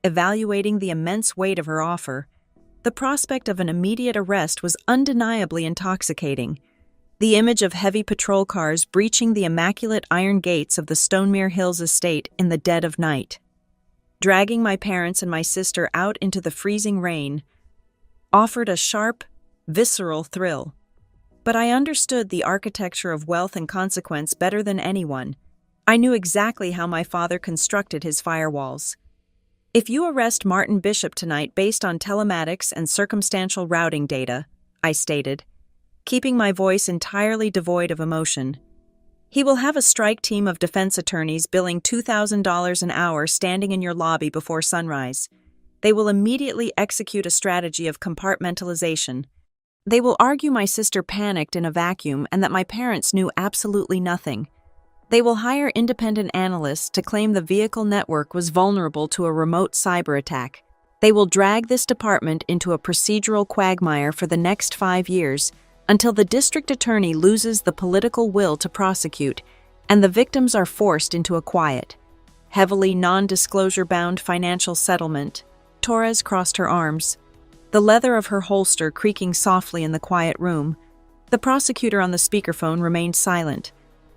evaluating the immense weight of her offer. The prospect of an immediate arrest was undeniably intoxicating. The image of heavy patrol cars breaching the immaculate iron gates of the Stonemere Hills estate in the dead of night, dragging my parents and my sister out into the freezing rain, offered a sharp, visceral thrill. But I understood the architecture of wealth and consequence better than anyone. I knew exactly how my father constructed his firewalls. "If you arrest Martin Bishop tonight based on telematics and circumstantial routing data," I stated, keeping my voice entirely devoid of emotion, "he will have a strike team of defense attorneys billing $2,000 an hour standing in your lobby before sunrise. They will immediately execute a strategy of compartmentalization. They will argue my sister panicked in a vacuum and that my parents knew absolutely nothing. They will hire independent analysts to claim the vehicle network was vulnerable to a remote cyber attack. They will drag this department into a procedural quagmire for the next 5 years until the district attorney loses the political will to prosecute and the victims are forced into a quiet, heavily non-disclosure-bound financial settlement." Torres crossed her arms, the leather of her holster creaking softly in the quiet room. The prosecutor on the speakerphone remained silent,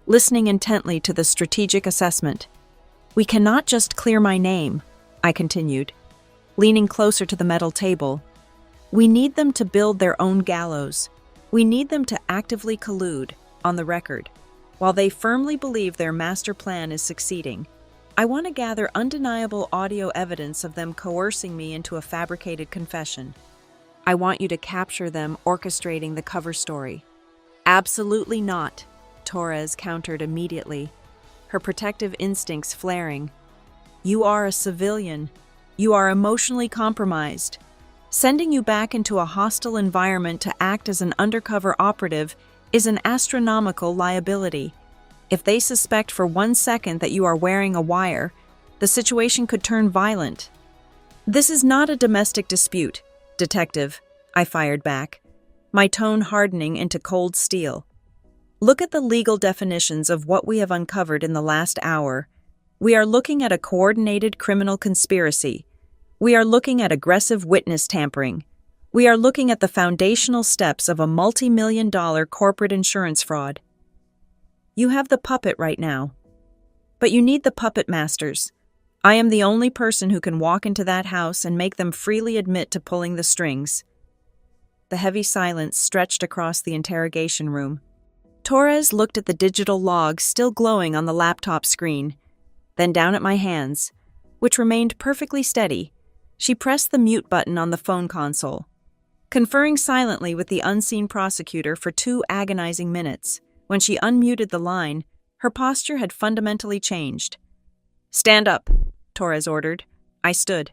listening intently to the strategic assessment. "We cannot just clear my name," I continued, leaning closer to the metal table. "We need them to build their own gallows. We need them to actively collude, on the record, while they firmly believe their master plan is succeeding. I want to gather undeniable audio evidence of them coercing me into a fabricated confession. I want you to capture them orchestrating the cover story." "Absolutely not," Torres countered immediately, her protective instincts flaring. "You are a civilian. You are emotionally compromised. Sending you back into a hostile environment to act as an undercover operative is an astronomical liability. If they suspect for 1 second that you are wearing a wire, the situation could turn violent." "This is not a domestic dispute, Detective," I fired back, my tone hardening into cold steel. "Look at the legal definitions of what we have uncovered in the last hour. We are looking at a coordinated criminal conspiracy. We are looking at aggressive witness tampering. We are looking at the foundational steps of a multi-million-dollar corporate insurance fraud. You have the puppet right now. But you need the puppet masters. I am the only person who can walk into that house and make them freely admit to pulling the strings." The heavy silence stretched across the interrogation room. Torres looked at the digital log still glowing on the laptop screen, then down at my hands, which remained perfectly steady. She pressed the mute button on the phone console, conferring silently with the unseen prosecutor for 2 agonizing minutes. When she unmuted the line, her posture had fundamentally changed. "Stand up," Torres ordered. I stood.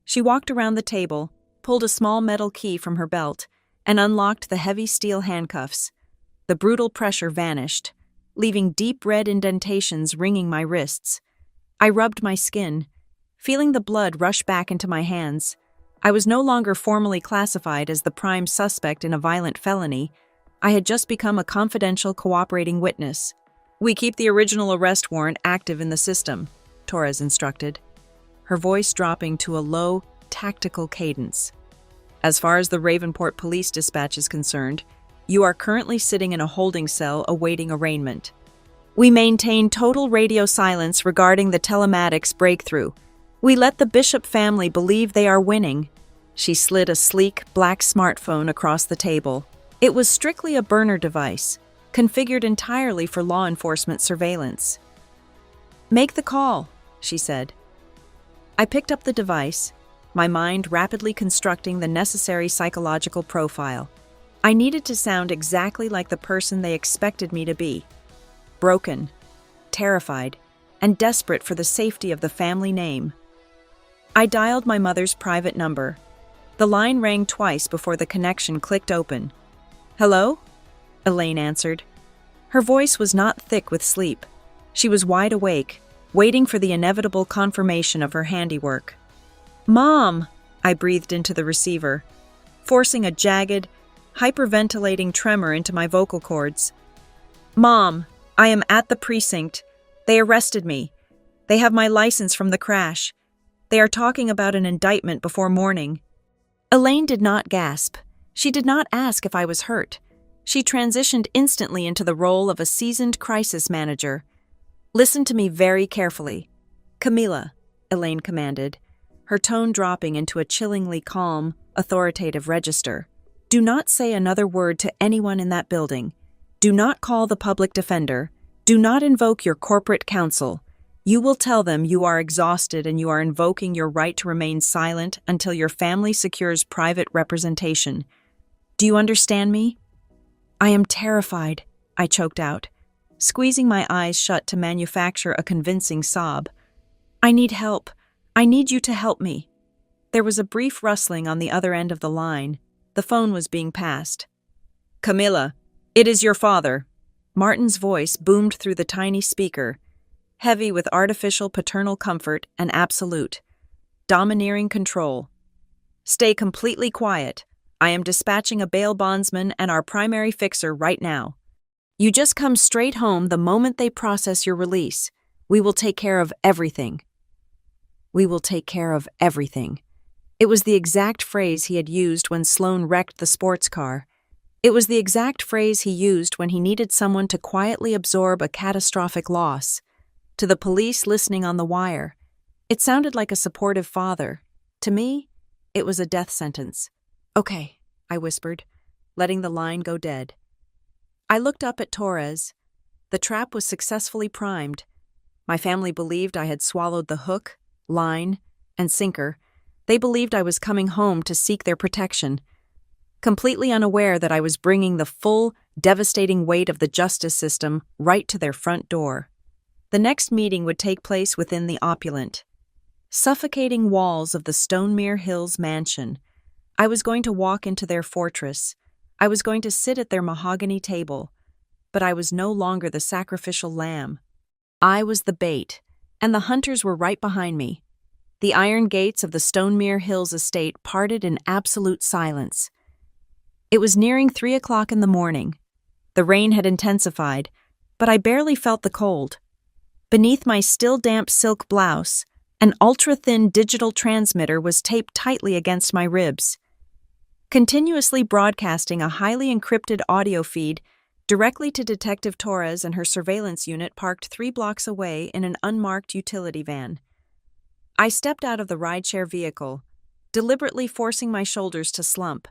She walked around the table, pulled a small metal key from her belt, and unlocked the heavy steel handcuffs. The brutal pressure vanished, leaving deep red indentations ringing my wrists. I rubbed my skin, feeling the blood rush back into my hands. I was no longer formally classified as the prime suspect in a violent felony. I had just become a confidential cooperating witness. "We keep the original arrest warrant active in the system," Torres instructed, her voice dropping to a low, tactical cadence. "As far as the Ravenport Police Dispatch is concerned, You are currently sitting in a holding cell awaiting arraignment. We maintain total radio silence regarding the telematics breakthrough. We let the Bishop family believe they are winning." She slid a sleek, black smartphone across the table. It was strictly a burner device, configured entirely for law enforcement surveillance. "Make the call," she said. I picked up the device, my mind rapidly constructing the necessary psychological profile. I needed to sound exactly like the person they expected me to be. Broken, terrified, and desperate for the safety of the family name. I dialed my mother's private number. The line rang twice before the connection clicked open. "Hello?" Elaine answered. Her voice was not thick with sleep. She was wide awake, waiting for the inevitable confirmation of her handiwork. "Mom!" I breathed into the receiver, forcing a jagged, hyperventilating tremor into my vocal cords. "Mom, I am at the precinct. They arrested me. They have my license from the crash. They are talking about an indictment before morning." Elaine did not gasp. She did not ask if I was hurt. She transitioned instantly into the role of a seasoned crisis manager. "Listen to me very carefully. Camila," Elaine commanded, her tone dropping into a chillingly calm, authoritative register. "Do not say another word to anyone in that building. Do not call the public defender. Do not invoke your corporate counsel. You will tell them you are exhausted and you are invoking your right to remain silent until your family secures private representation. Do you understand me?" "I am terrified," I choked out, squeezing my eyes shut to manufacture a convincing sob. "I need help. I need you to help me." There was a brief rustling on the other end of the line. The phone was being passed. "Camilla, it is your father." Martin's voice boomed through the tiny speaker, heavy with artificial paternal comfort and absolute, domineering control. "Stay completely quiet. I am dispatching a bail bondsman and our primary fixer right now. You just come straight home the moment they process your release. We will take care of everything." "We will take care of everything." It was the exact phrase he had used when Sloan wrecked the sports car. It was the exact phrase he used when he needed someone to quietly absorb a catastrophic loss. To the police listening on the wire, it sounded like a supportive father. To me, it was a death sentence. "Okay," I whispered, letting the line go dead. I looked up at Torres. The trap was successfully primed. My family believed I had swallowed the hook, line, and sinker. They believed I was coming home to seek their protection, completely unaware that I was bringing the full, devastating weight of the justice system right to their front door. The next meeting would take place within the opulent, suffocating walls of the Stonemere Hills mansion. I was going to walk into their fortress. I was going to sit at their mahogany table. But I was no longer the sacrificial lamb. I was the bait, and the hunters were right behind me. The iron gates of the Stonemere Hills estate parted in absolute silence. It was nearing 3 o'clock in the morning. The rain had intensified, but I barely felt the cold. Beneath my still damp silk blouse, an ultra-thin digital transmitter was taped tightly against my ribs, continuously broadcasting a highly encrypted audio feed directly to Detective Torres and her surveillance unit parked 3 blocks away in an unmarked utility van. I stepped out of the rideshare vehicle, deliberately forcing my shoulders to slump.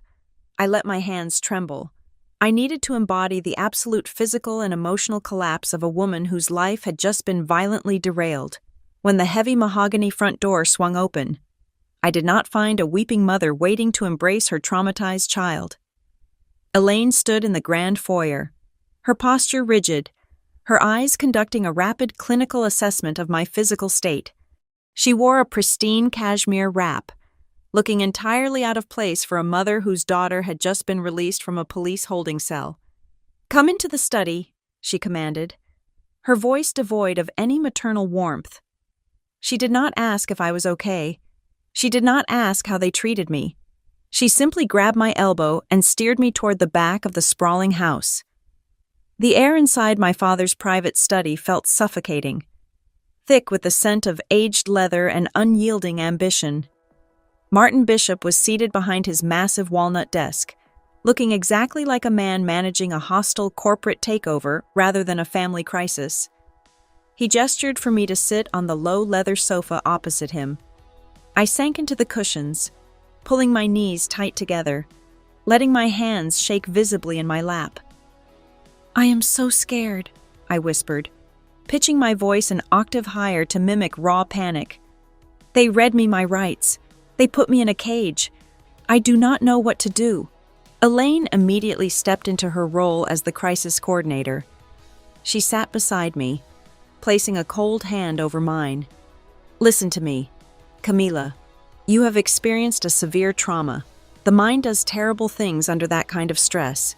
I let my hands tremble. I needed to embody the absolute physical and emotional collapse of a woman whose life had just been violently derailed. When the heavy mahogany front door swung open, I did not find a weeping mother waiting to embrace her traumatized child. Elaine stood in the grand foyer, her posture rigid, her eyes conducting a rapid clinical assessment of my physical state. She wore a pristine cashmere wrap, looking entirely out of place for a mother whose daughter had just been released from a police holding cell. "Come into the study," she commanded, her voice devoid of any maternal warmth. She did not ask if I was okay. She did not ask how they treated me. She simply grabbed my elbow and steered me toward the back of the sprawling house. The air inside my father's private study felt suffocating, thick with the scent of aged leather and unyielding ambition. Martin Bishop was seated behind his massive walnut desk, looking exactly like a man managing a hostile corporate takeover rather than a family crisis. He gestured for me to sit on the low leather sofa opposite him. I sank into the cushions, pulling my knees tight together, letting my hands shake visibly in my lap. "I am so scared," I whispered, pitching my voice an octave higher to mimic raw panic. "They read me my rights. They put me in a cage. I do not know what to do." Elaine immediately stepped into her role as the crisis coordinator. She sat beside me, placing a cold hand over mine. "Listen to me, Camila. You have experienced a severe trauma. The mind does terrible things under that kind of stress.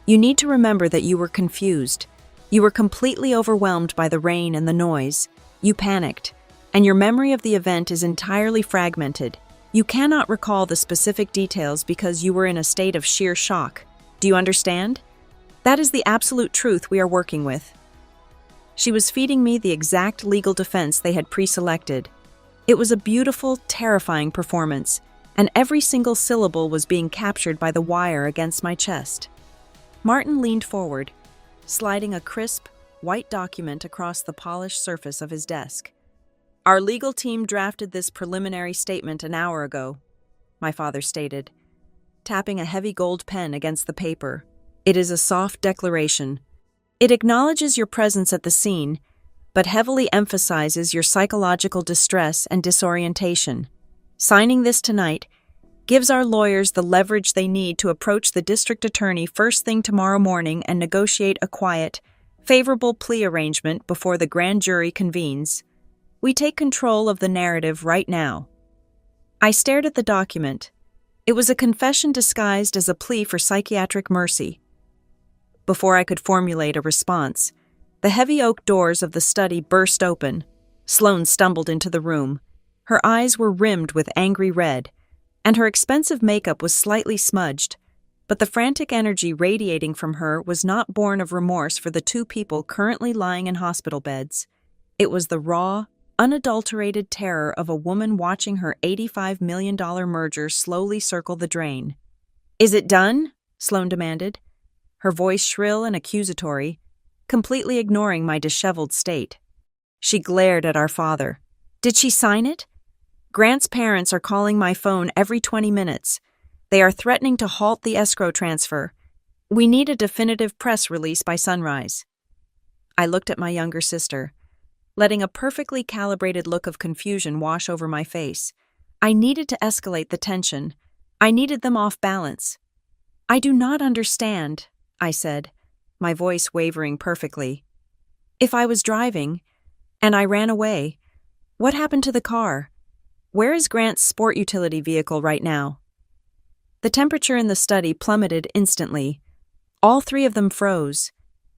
You need to remember that you were confused. You were completely overwhelmed by the rain and the noise. You panicked, and your memory of the event is entirely fragmented. You cannot recall the specific details because you were in a state of sheer shock. Do you understand? That is the absolute truth we are working with." She was feeding me the exact legal defense they had pre-selected. It was a beautiful, terrifying performance, and every single syllable was being captured by the wire against my chest. Martin leaned forward, sliding a crisp, white document across the polished surface of his desk. "Our legal team drafted this preliminary statement an hour ago," my father stated, tapping a heavy gold pen against the paper. "It is a soft declaration. It acknowledges your presence at the scene, but heavily emphasizes your psychological distress and disorientation. Signing this tonight gives our lawyers the leverage they need to approach the district attorney first thing tomorrow morning and negotiate a quiet, favorable plea arrangement before the grand jury convenes. We take control of the narrative right now." I stared at the document. It was a confession disguised as a plea for psychiatric mercy. Before I could formulate a response, the heavy oak doors of the study burst open. Sloane stumbled into the room. Her eyes were rimmed with angry red, and her expensive makeup was slightly smudged, but the frantic energy radiating from her was not born of remorse for the two people currently lying in hospital beds. It was the raw, unadulterated terror of a woman watching her $85 million merger slowly circle the drain. "Is it done?" Sloane demanded, her voice shrill and accusatory, completely ignoring my disheveled state. She glared at our father. "Did she sign it? Grant's parents are calling my phone every 20 minutes. They are threatening to halt the escrow transfer. We need a definitive press release by sunrise." I looked at my younger sister, letting a perfectly calibrated look of confusion wash over my face. I needed to escalate the tension. I needed them off balance. "I do not understand," I said, my voice wavering perfectly. "If I was driving, and I ran away, what happened to the car? Where is Grant's sport utility vehicle right now?" The temperature in the study plummeted instantly. All three of them froze.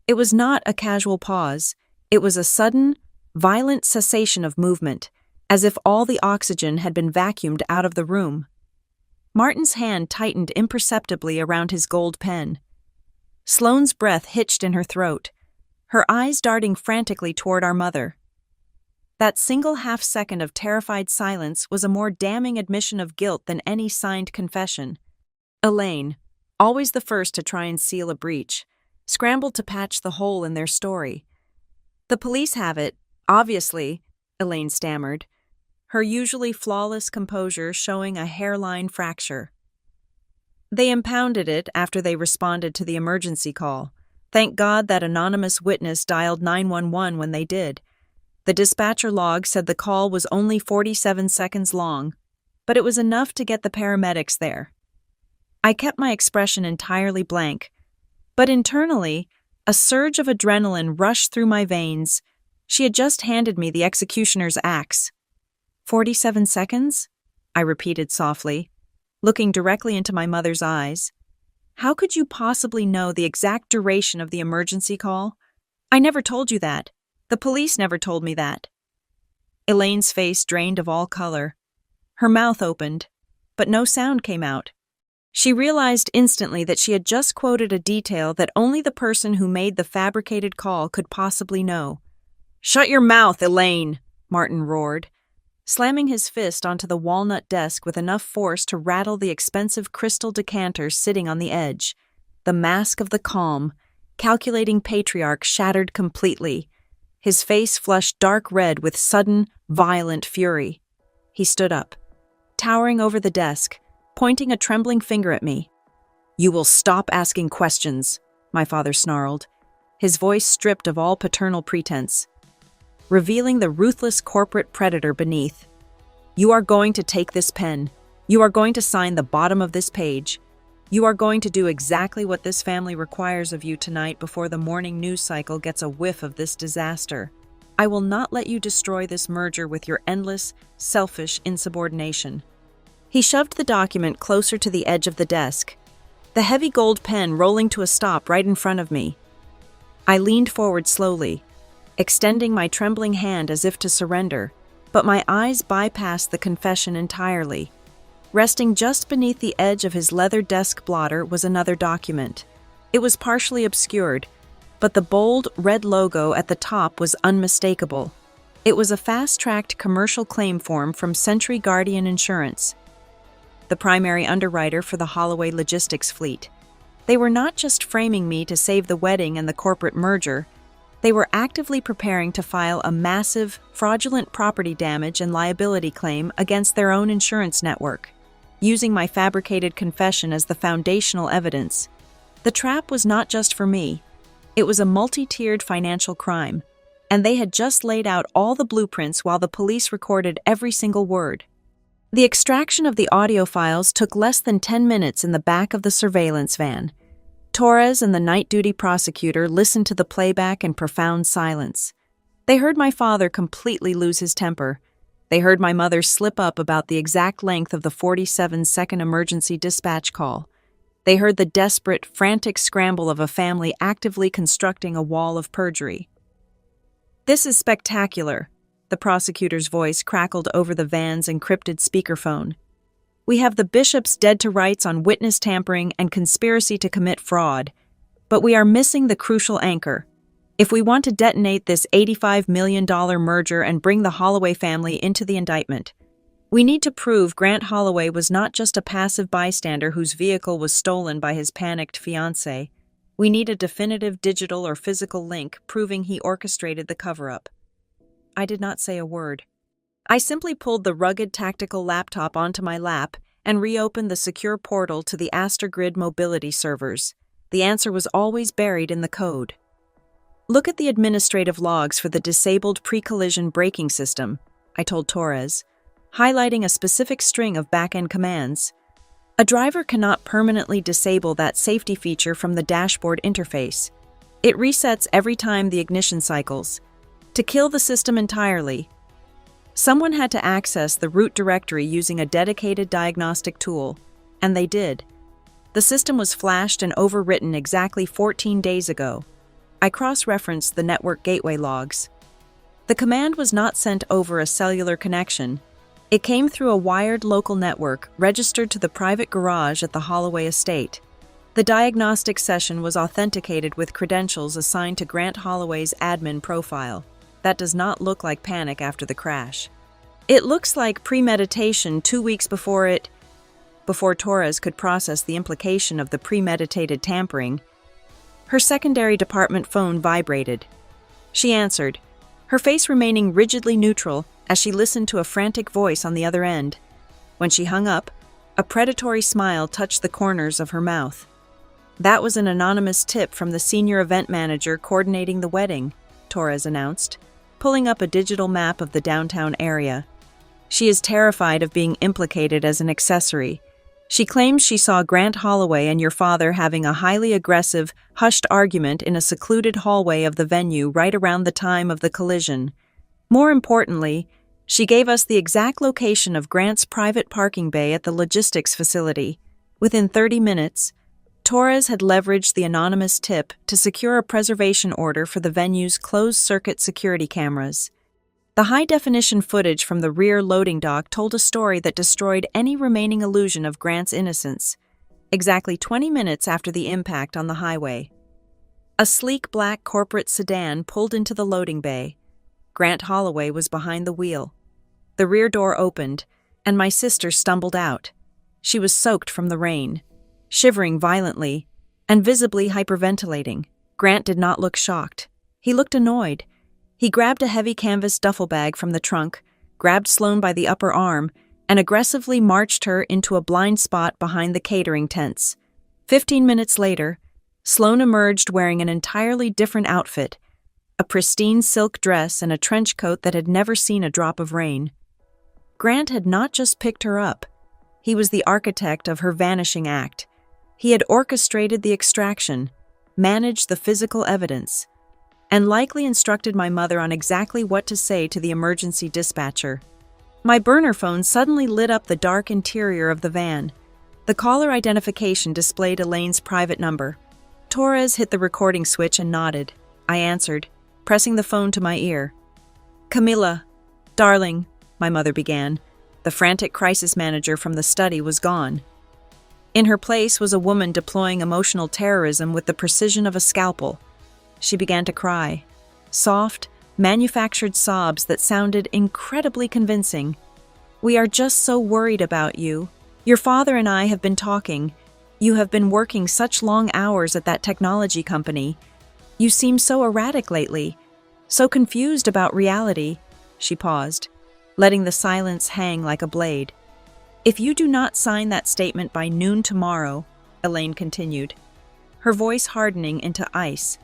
It was not a casual pause. It was a sudden, violent cessation of movement, as if all the oxygen had been vacuumed out of the room. Martin's hand tightened imperceptibly around his gold pen. Sloane's breath hitched in her throat, her eyes darting frantically toward our mother. That single half-second of terrified silence was a more damning admission of guilt than any signed confession. Elaine, always the first to try and seal a breach, scrambled to patch the hole in their story. "The police have it, obviously," Elaine stammered, her usually flawless composure showing a hairline fracture. "They impounded it after they responded to the emergency call. Thank God that anonymous witness dialed 911 when they did. The dispatcher log said the call was only 47 seconds long, but it was enough to get the paramedics there." I kept my expression entirely blank, but internally, a surge of adrenaline rushed through my veins. She had just handed me the executioner's axe. 47 seconds? I repeated softly, looking directly into my mother's eyes. "How could you possibly know the exact duration of the emergency call? I never told you that. The police never told me that." Elaine's face drained of all color. Her mouth opened, but no sound came out. She realized instantly that she had just quoted a detail that only the person who made the fabricated call could possibly know. "Shut your mouth, Elaine!" Martin roared, slamming his fist onto the walnut desk with enough force to rattle the expensive crystal decanter sitting on the edge. The mask of the calm, calculating patriarch shattered completely. His face flushed dark red with sudden, violent fury. He stood up, towering over the desk, pointing a trembling finger at me. "You will stop asking questions," my father snarled, his voice stripped of all paternal pretense, revealing the ruthless corporate predator beneath. "You are going to take this pen. You are going to sign the bottom of this page. You are going to do exactly what this family requires of you tonight before the morning news cycle gets a whiff of this disaster. I will not let you destroy this merger with your endless, selfish insubordination." He shoved the document closer to the edge of the desk, the heavy gold pen rolling to a stop right in front of me. I leaned forward slowly, extending my trembling hand as if to surrender, but my eyes bypassed the confession entirely. Resting just beneath the edge of his leather desk blotter was another document. It was partially obscured, but the bold, red logo at the top was unmistakable. It was a fast-tracked commercial claim form from Century Guardian Insurance, the primary underwriter for the Holloway logistics fleet. They were not just framing me to save the wedding and the corporate merger, they were actively preparing to file a massive, fraudulent property damage and liability claim against their own insurance network, using my fabricated confession as the foundational evidence. The trap was not just for me. It was a multi-tiered financial crime, and they had just laid out all the blueprints while the police recorded every single word. The extraction of the audio files took less than 10 minutes in the back of the surveillance van. Torres and the night-duty prosecutor listened to the playback in profound silence. They heard my father completely lose his temper. They heard my mother slip up about the exact length of the 47-second emergency dispatch call. They heard the desperate, frantic scramble of a family actively constructing a wall of perjury. "This is spectacular," the prosecutor's voice crackled over the van's encrypted speakerphone. "We have the bishops dead to rights on witness tampering and conspiracy to commit fraud, but we are missing the crucial anchor. If we want to detonate this $85 million merger and bring the Holloway family into the indictment, we need to prove Grant Holloway was not just a passive bystander whose vehicle was stolen by his panicked fiancée. We need a definitive digital or physical link proving he orchestrated the cover-up." I did not say a word. I simply pulled the rugged tactical laptop onto my lap and reopened the secure portal to the Astergrid mobility servers. The answer was always buried in the code. "Look at the administrative logs for the disabled pre-collision braking system," I told Torres, highlighting a specific string of back-end commands. "A driver cannot permanently disable that safety feature from the dashboard interface. It resets every time the ignition cycles. To kill the system entirely, someone had to access the root directory using a dedicated diagnostic tool, and they did. The system was flashed and overwritten exactly 14 days ago." I cross-referenced the network gateway logs. The command was not sent over a cellular connection. It came through a wired local network registered to the private garage at the Holloway estate. The diagnostic session was authenticated with credentials assigned to Grant Holloway's admin profile. That does not look like panic after the crash. It looks like premeditation 2 weeks before Torres could process the implication of the premeditated tampering. Her secondary department phone vibrated. She answered, her face remaining rigidly neutral as she listened to a frantic voice on the other end. When she hung up, a predatory smile touched the corners of her mouth. "That was an anonymous tip from the senior event manager coordinating the wedding," Torres announced, pulling up a digital map of the downtown area. "She is terrified of being implicated as an accessory. She claims she saw Grant Holloway and your father having a highly aggressive, hushed argument in a secluded hallway of the venue right around the time of the collision. More importantly, she gave us the exact location of Grant's private parking bay at the logistics facility. Within 30 minutes, Torres had leveraged the anonymous tip to secure a preservation order for the venue's closed-circuit security cameras. The high-definition footage from the rear loading dock told a story that destroyed any remaining illusion of Grant's innocence, exactly 20 minutes after the impact on the highway. A sleek black corporate sedan pulled into the loading bay. Grant Holloway was behind the wheel. The rear door opened, and my sister stumbled out. She was soaked from the rain, shivering violently, and visibly hyperventilating. Grant did not look shocked. He looked annoyed. He grabbed a heavy canvas duffel bag from the trunk, grabbed Sloane by the upper arm, and aggressively marched her into a blind spot behind the catering tents. 15 minutes later, Sloane emerged wearing an entirely different outfit, a pristine silk dress and a trench coat that had never seen a drop of rain. Grant had not just picked her up. He was the architect of her vanishing act. He had orchestrated the extraction, managed the physical evidence, and likely instructed my mother on exactly what to say to the emergency dispatcher. My burner phone suddenly lit up the dark interior of the van. The caller identification displayed Elaine's private number. Torres hit the recording switch and nodded. I answered, pressing the phone to my ear. "Camila, darling," my mother began. The frantic crisis manager from the study was gone. In her place was a woman deploying emotional terrorism with the precision of a scalpel. She began to cry. Soft, manufactured sobs that sounded incredibly convincing. "We are just so worried about you. Your father and I have been talking. You have been working such long hours at that technology company. You seem so erratic lately, so confused about reality." She paused, letting the silence hang like a blade. "If you do not sign that statement by noon tomorrow," Elaine continued, her voice hardening into ice,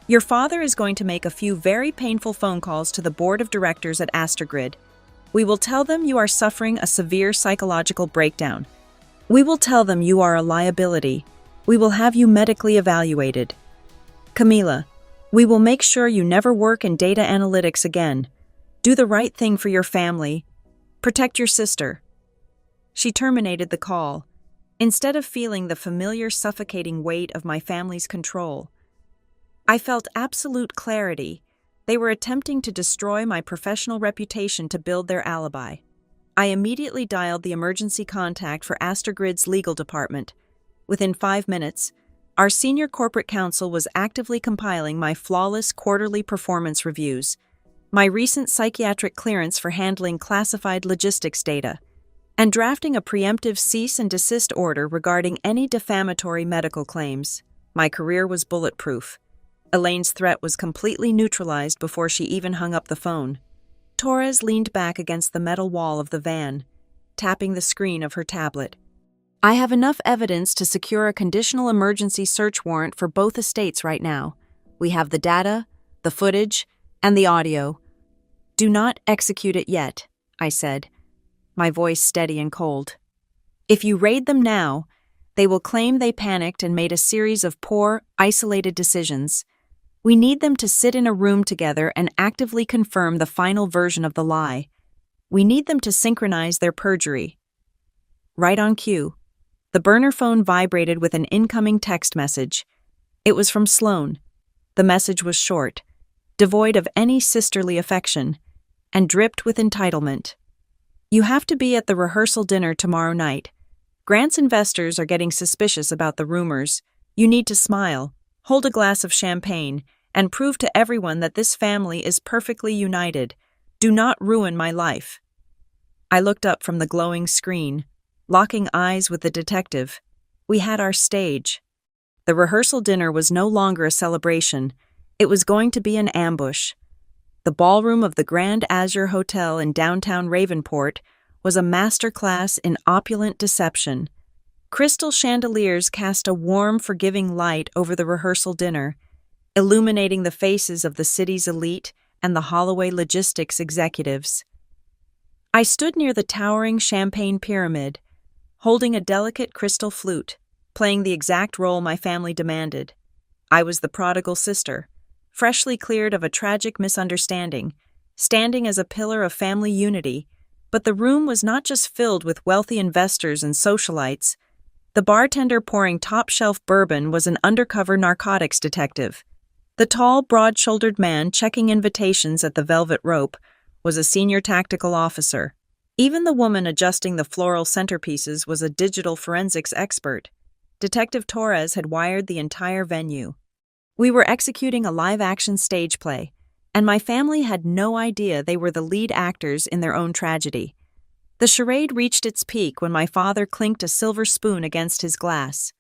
"your father is going to make a few very painful phone calls to the board of directors at Astrogrid. We will tell them you are suffering a severe psychological breakdown. We will tell them you are a liability. We will have you medically evaluated. Camila, we will make sure you never work in data analytics again. Do the right thing for your family. Protect your sister." She terminated the call, instead of feeling the familiar suffocating weight of my family's control. I felt absolute clarity. They were attempting to destroy my professional reputation to build their alibi. I immediately dialed the emergency contact for Astrogrid's legal department. Within 5 minutes, our senior corporate counsel was actively compiling my flawless quarterly performance reviews, my recent psychiatric clearance for handling classified logistics data, and drafting a preemptive cease and desist order regarding any defamatory medical claims. My career was bulletproof. Elaine's threat was completely neutralized before she even hung up the phone. Torres leaned back against the metal wall of the van, tapping the screen of her tablet. "I have enough evidence to secure a conditional emergency search warrant for both estates right now. We have the data, the footage, and the audio. Do not execute it yet," I said, my voice steady and cold. "If you raid them now, they will claim they panicked and made a series of poor, isolated decisions. We need them to sit in a room together and actively confirm the final version of the lie. We need them to synchronize their perjury." Right on cue, the burner phone vibrated with an incoming text message. It was from Sloane. The message was short, devoid of any sisterly affection, and dripped with entitlement. "You have to be at the rehearsal dinner tomorrow night. Grant's investors are getting suspicious about the rumors. You need to smile, hold a glass of champagne, and prove to everyone that this family is perfectly united. Do not ruin my life." I looked up from the glowing screen, locking eyes with the detective. We had our stage. The rehearsal dinner was no longer a celebration. It was going to be an ambush. The ballroom of the Grand Azure Hotel in downtown Ravenport was a masterclass in opulent deception. Crystal chandeliers cast a warm, forgiving light over the rehearsal dinner, illuminating the faces of the city's elite and the Holloway logistics executives. I stood near the towering champagne pyramid, holding a delicate crystal flute, playing the exact role my family demanded. I was the prodigal sister, freshly cleared of a tragic misunderstanding, standing as a pillar of family unity, but the room was not just filled with wealthy investors and socialites. The bartender pouring top-shelf bourbon was an undercover narcotics detective. The tall, broad-shouldered man checking invitations at the Velvet Rope was a senior tactical officer. Even the woman adjusting the floral centerpieces was a digital forensics expert. Detective Torres had wired the entire venue. We were executing a live-action stage play, and my family had no idea they were the lead actors in their own tragedy. The charade reached its peak when my father clinked a silver spoon against his glass.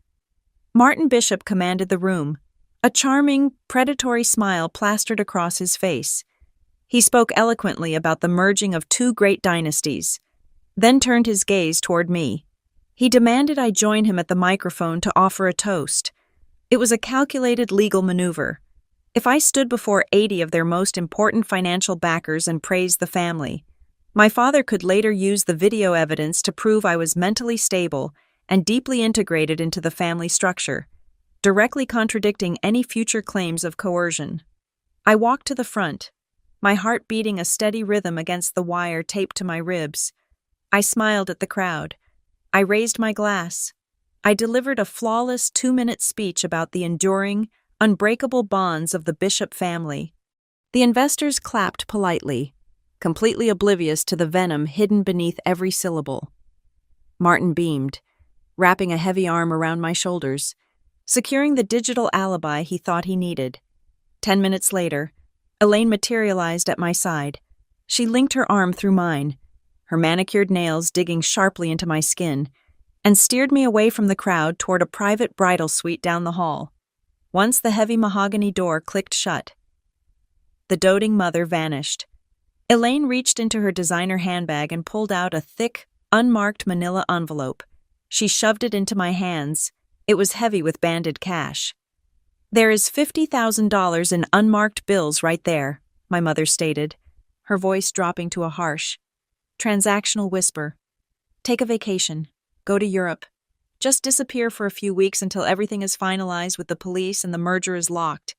Martin Bishop commanded the room, a charming, predatory smile plastered across his face. He spoke eloquently about the merging of two great dynasties, then turned his gaze toward me. He demanded I join him at the microphone to offer a toast. It was a calculated legal maneuver. If I stood before 80 of their most important financial backers and praised the family, my father could later use the video evidence to prove I was mentally stable and deeply integrated into the family structure, directly contradicting any future claims of coercion. I walked to the front, my heart beating a steady rhythm against the wire taped to my ribs. I smiled at the crowd. I raised my glass. I delivered a flawless 2-minute speech about the enduring, unbreakable bonds of the Bishop family. The investors clapped politely, completely oblivious to the venom hidden beneath every syllable. Martin beamed, wrapping a heavy arm around my shoulders, securing the digital alibi he thought he needed. 10 minutes later, Elaine materialized at my side. She linked her arm through mine, her manicured nails digging sharply into my skin, and steered me away from the crowd toward a private bridal suite down the hall. Once the heavy mahogany door clicked shut, the doting mother vanished. Elaine reached into her designer handbag and pulled out a thick, unmarked manila envelope. She shoved it into my hands. It was heavy with banded cash. "There is $50,000 in unmarked bills right there," my mother stated, her voice dropping to a harsh, transactional whisper. "Take a vacation. Go to Europe. Just disappear for a few weeks until everything is finalized with the police and the merger is locked.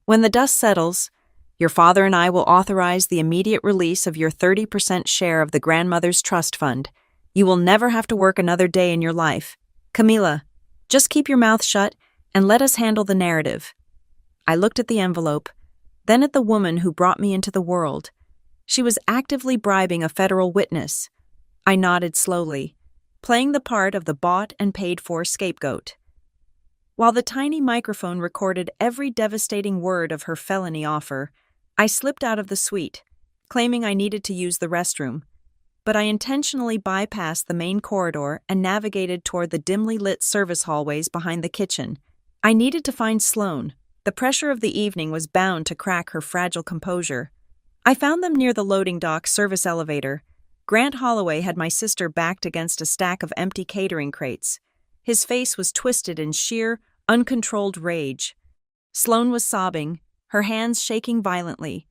When the dust settles, your father and I will authorize the immediate release of your 30% share of the grandmother's trust fund. You will never have to work another day in your life. Camila, just keep your mouth shut and let us handle the narrative." I looked at the envelope, then at the woman who brought me into the world. She was actively bribing a federal witness. I nodded slowly, playing the part of the bought and paid for scapegoat. While the tiny microphone recorded every devastating word of her felony offer, I slipped out of the suite, claiming I needed to use the restroom, but I intentionally bypassed the main corridor and navigated toward the dimly lit service hallways behind the kitchen. I needed to find Sloane. The pressure of the evening was bound to crack her fragile composure. I found them near the loading dock service elevator. Grant Holloway had my sister backed against a stack of empty catering crates. His face was twisted in sheer, uncontrolled rage. Sloane was sobbing, her hands shaking violently.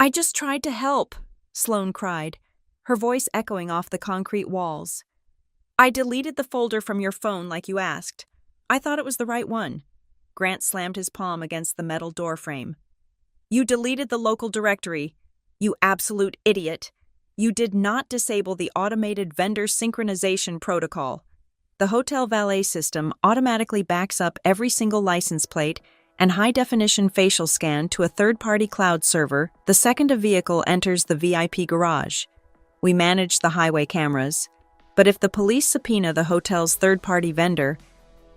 "I just tried to help," Sloane cried, her voice echoing off the concrete walls. "I deleted the folder from your phone like you asked. I thought it was the right one." Grant slammed his palm against the metal doorframe. "You deleted the local directory. You absolute idiot. You did not disable the automated vendor synchronization protocol. The hotel valet system automatically backs up every single license plate and high-definition facial scan to a third-party cloud server the second a vehicle enters the VIP garage. We manage the highway cameras, but if the police subpoena the hotel's third-party vendor,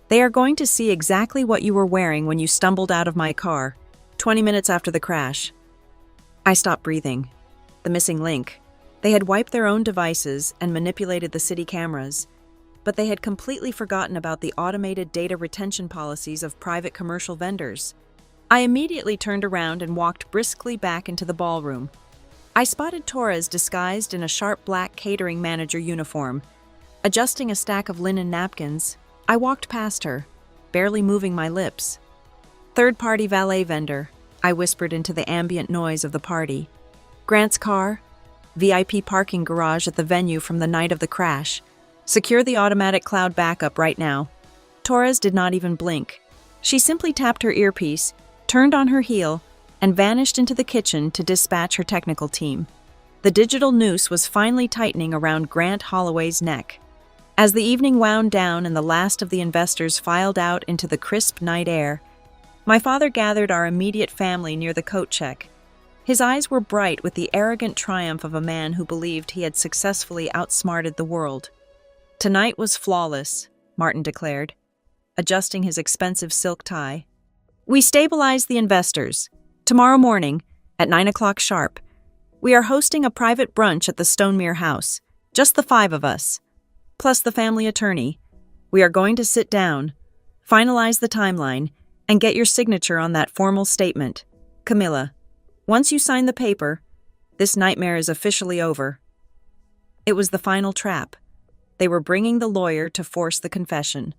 they are going to see exactly what you were wearing when you stumbled out of my car, 20 minutes after the crash." I stopped breathing. The missing link. They had wiped their own devices and manipulated the city cameras, but they had completely forgotten about the automated data retention policies of private commercial vendors. I immediately turned around and walked briskly back into the ballroom. I spotted Torres disguised in a sharp black catering manager uniform. Adjusting a stack of linen napkins, I walked past her, barely moving my lips. "Third-party valet vendor," I whispered into the ambient noise of the party. "Grant's car, VIP parking garage at the venue from the night of the crash. Secure the automatic cloud backup right now." Torres did not even blink. She simply tapped her earpiece, turned on her heel, and vanished into the kitchen to dispatch her technical team. The digital noose was finally tightening around Grant Holloway's neck. As the evening wound down and the last of the investors filed out into the crisp night air, my father gathered our immediate family near the coat check. His eyes were bright with the arrogant triumph of a man who believed he had successfully outsmarted the world. "Tonight was flawless," Martin declared, adjusting his expensive silk tie. "We stabilized the investors. Tomorrow morning, at 9 o'clock sharp. We are hosting a private brunch at the Stonemere house, just the 5 of us, plus the family attorney. We are going to sit down, finalize the timeline, and get your signature on that formal statement. Camilla, once you sign the paper, this nightmare is officially over. It was the final trap. They were bringing the lawyer to force the confession.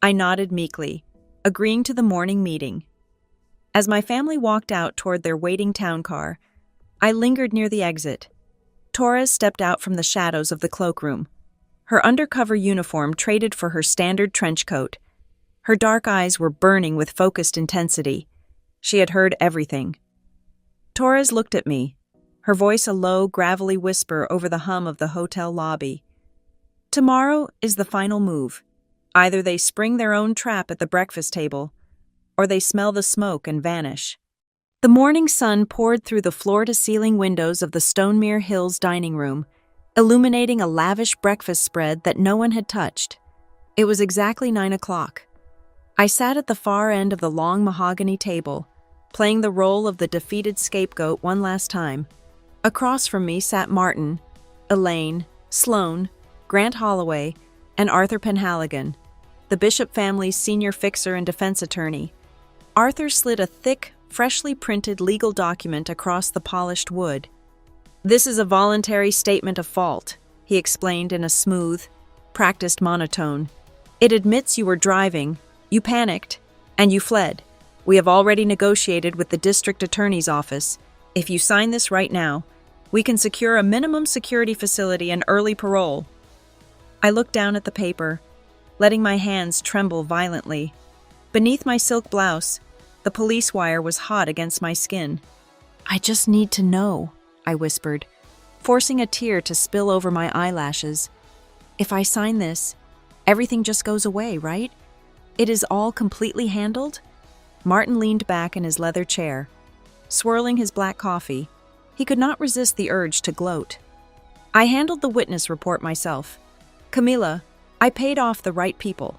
I nodded meekly, agreeing to the morning meeting. As my family walked out toward their waiting town car, I lingered near the exit. Torres stepped out from the shadows of the cloakroom. Her undercover uniform traded for her standard trench coat. Her dark eyes were burning with focused intensity. She had heard everything. Torres looked at me, her voice a low, gravelly whisper over the hum of the hotel lobby. Tomorrow is the final move. Either they spring their own trap at the breakfast table, or they smell the smoke and vanish. The morning sun poured through the floor-to-ceiling windows of the Stonemere Hills dining room, illuminating a lavish breakfast spread that no one had touched. It was exactly 9 o'clock. I sat at the far end of the long mahogany table, playing the role of the defeated scapegoat one last time. Across from me sat Martin, Elaine, Sloane, Grant Holloway, and Arthur Penhaligon, the Bishop family's senior fixer and defense attorney. Arthur slid a thick, freshly printed legal document across the polished wood. "This is a voluntary statement of fault," he explained in a smooth, practiced monotone. "It admits you were driving, you panicked, and you fled. We have already negotiated with the district attorney's office. If you sign this right now, we can secure a minimum security facility and early parole." I looked down at the paper, letting my hands tremble violently. Beneath my silk blouse, the police wire was hot against my skin. "I just need to know," I whispered, forcing a tear to spill over my eyelashes. "If I sign this, everything just goes away, right? It is all completely handled?" Martin leaned back in his leather chair, swirling his black coffee. He could not resist the urge to gloat. "I handled the witness report myself. Camilla, I paid off the right people,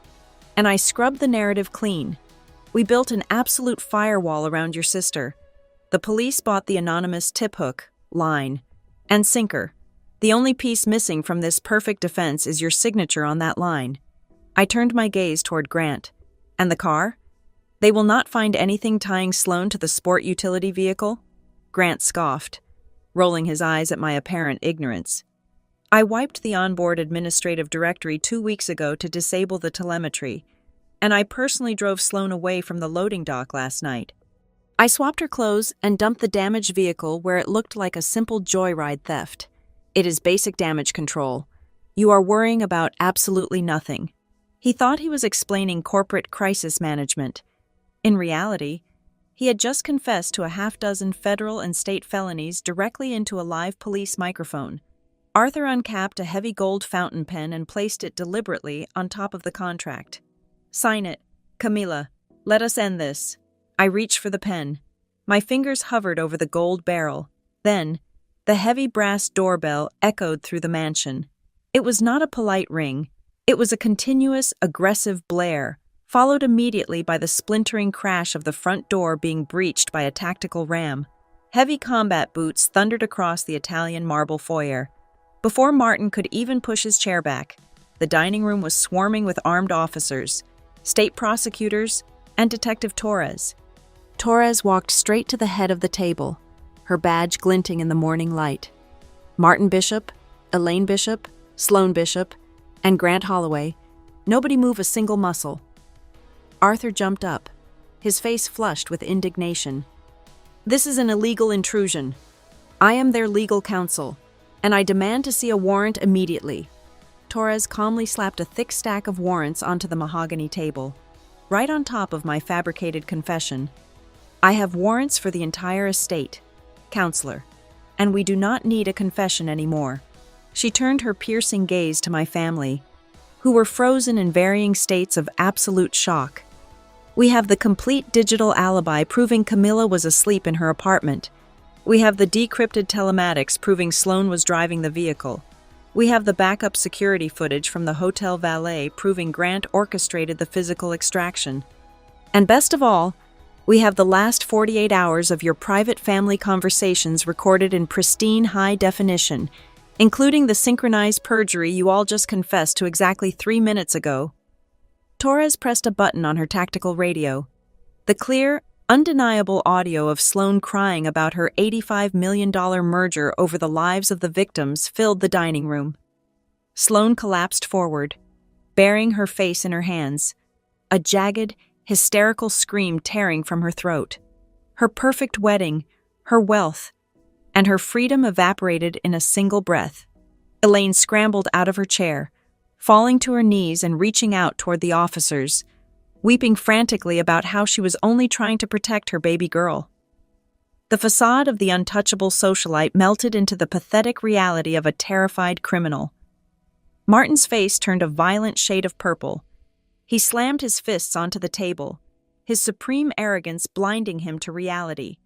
and I scrubbed the narrative clean. We built an absolute firewall around your sister. The police bought the anonymous tip hook, line, and sinker. The only piece missing from this perfect defense is your signature on that line." I turned my gaze toward Grant. "And the car? They will not find anything tying Sloane to the sport utility vehicle?" Grant scoffed, rolling his eyes at my apparent ignorance. "I wiped the onboard administrative directory 2 weeks ago to disable the telemetry, and I personally drove Sloane away from the loading dock last night. I swapped her clothes and dumped the damaged vehicle where it looked like a simple joyride theft. It is basic damage control. You are worrying about absolutely nothing." He thought he was explaining corporate crisis management. In reality, he had just confessed to a half-dozen federal and state felonies directly into a live police microphone. Arthur uncapped a heavy gold fountain pen and placed it deliberately on top of the contract. "Sign it. Camilla, let us end this." I reached for the pen. My fingers hovered over the gold barrel. Then, the heavy brass doorbell echoed through the mansion. It was not a polite ring. It was a continuous, aggressive blare, followed immediately by the splintering crash of the front door being breached by a tactical ram. Heavy combat boots thundered across the Italian marble foyer. Before Martin could even push his chair back, the dining room was swarming with armed officers, state prosecutors, and Detective Torres. Torres walked straight to the head of the table, her badge glinting in the morning light. Martin Bishop, Elaine Bishop, Sloane Bishop, and Grant Holloway. Nobody move a single muscle. Arthur jumped up, his face flushed with indignation. "This is an illegal intrusion. I am their legal counsel, and I demand to see a warrant immediately." Torres calmly slapped a thick stack of warrants onto the mahogany table, right on top of my fabricated confession. "I have warrants for the entire estate, counselor, and we do not need a confession anymore." She turned her piercing gaze to my family, who were frozen in varying states of absolute shock. "We have the complete digital alibi proving Camilla was asleep in her apartment. We have the decrypted telematics proving Sloane was driving the vehicle. We have the backup security footage from the hotel valet proving Grant orchestrated the physical extraction. And best of all, We have the last 48 hours of your private family conversations recorded in pristine high definition, including the synchronized perjury you all just confessed to exactly 3 minutes ago." Torres pressed a button on her tactical radio. The clear, undeniable audio of Sloane crying about her $85 million merger over the lives of the victims filled the dining room. Sloane collapsed forward, burying her face in her hands, a jagged, hysterical scream tearing from her throat. Her perfect wedding, her wealth, and her freedom evaporated in a single breath. Elaine scrambled out of her chair, falling to her knees and reaching out toward the officers, weeping frantically about how she was only trying to protect her baby girl. The facade of the untouchable socialite melted into the pathetic reality of a terrified criminal. Martin's face turned a violent shade of purple. He slammed his fists onto the table, his supreme arrogance blinding him to reality.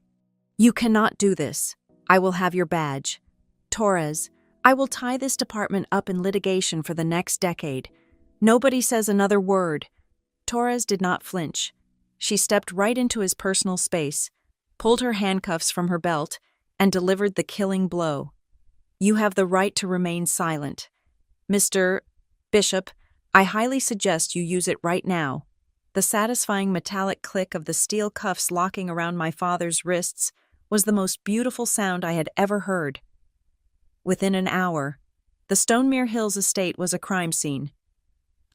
"You cannot do this. I will have your badge. Torres, I will tie this department up in litigation for the next decade. Nobody says another word." Torres did not flinch. She stepped right into his personal space, pulled her handcuffs from her belt, and delivered the killing blow. "You have the right to remain silent. Mr. Bishop, I highly suggest you use it right now." The satisfying metallic click of the steel cuffs locking around my father's wrists was the most beautiful sound I had ever heard. Within an hour, the Stonemere Hills estate was a crime scene.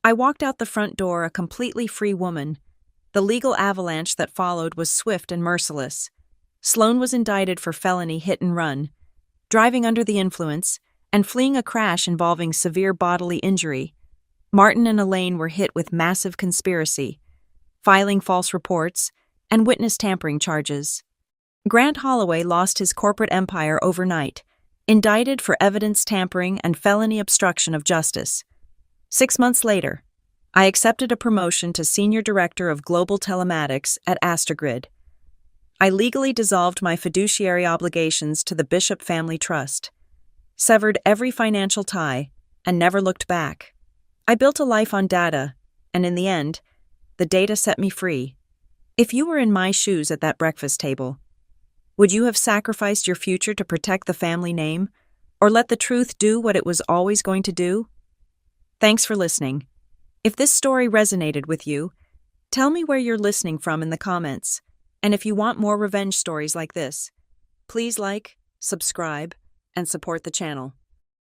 I walked out the front door a completely free woman. The legal avalanche that followed was swift and merciless. Sloane was indicted for felony hit and run, driving under the influence, and fleeing a crash involving severe bodily injury. Martin and Elaine were hit with massive conspiracy, filing false reports, and witness tampering charges. Grant Holloway lost his corporate empire overnight, indicted for evidence tampering and felony obstruction of justice. 6 months later, I accepted a promotion to Senior Director of Global Telematics at Astrogrid. I legally dissolved my fiduciary obligations to the Bishop Family Trust, severed every financial tie, and never looked back. I built a life on data, and in the end, the data set me free. If you were in my shoes at that breakfast table, would you have sacrificed your future to protect the family name, or let the truth do what it was always going to do? Thanks for listening. If this story resonated with you, tell me where you're listening from in the comments. And if you want more revenge stories like this, please like, subscribe, and support the channel.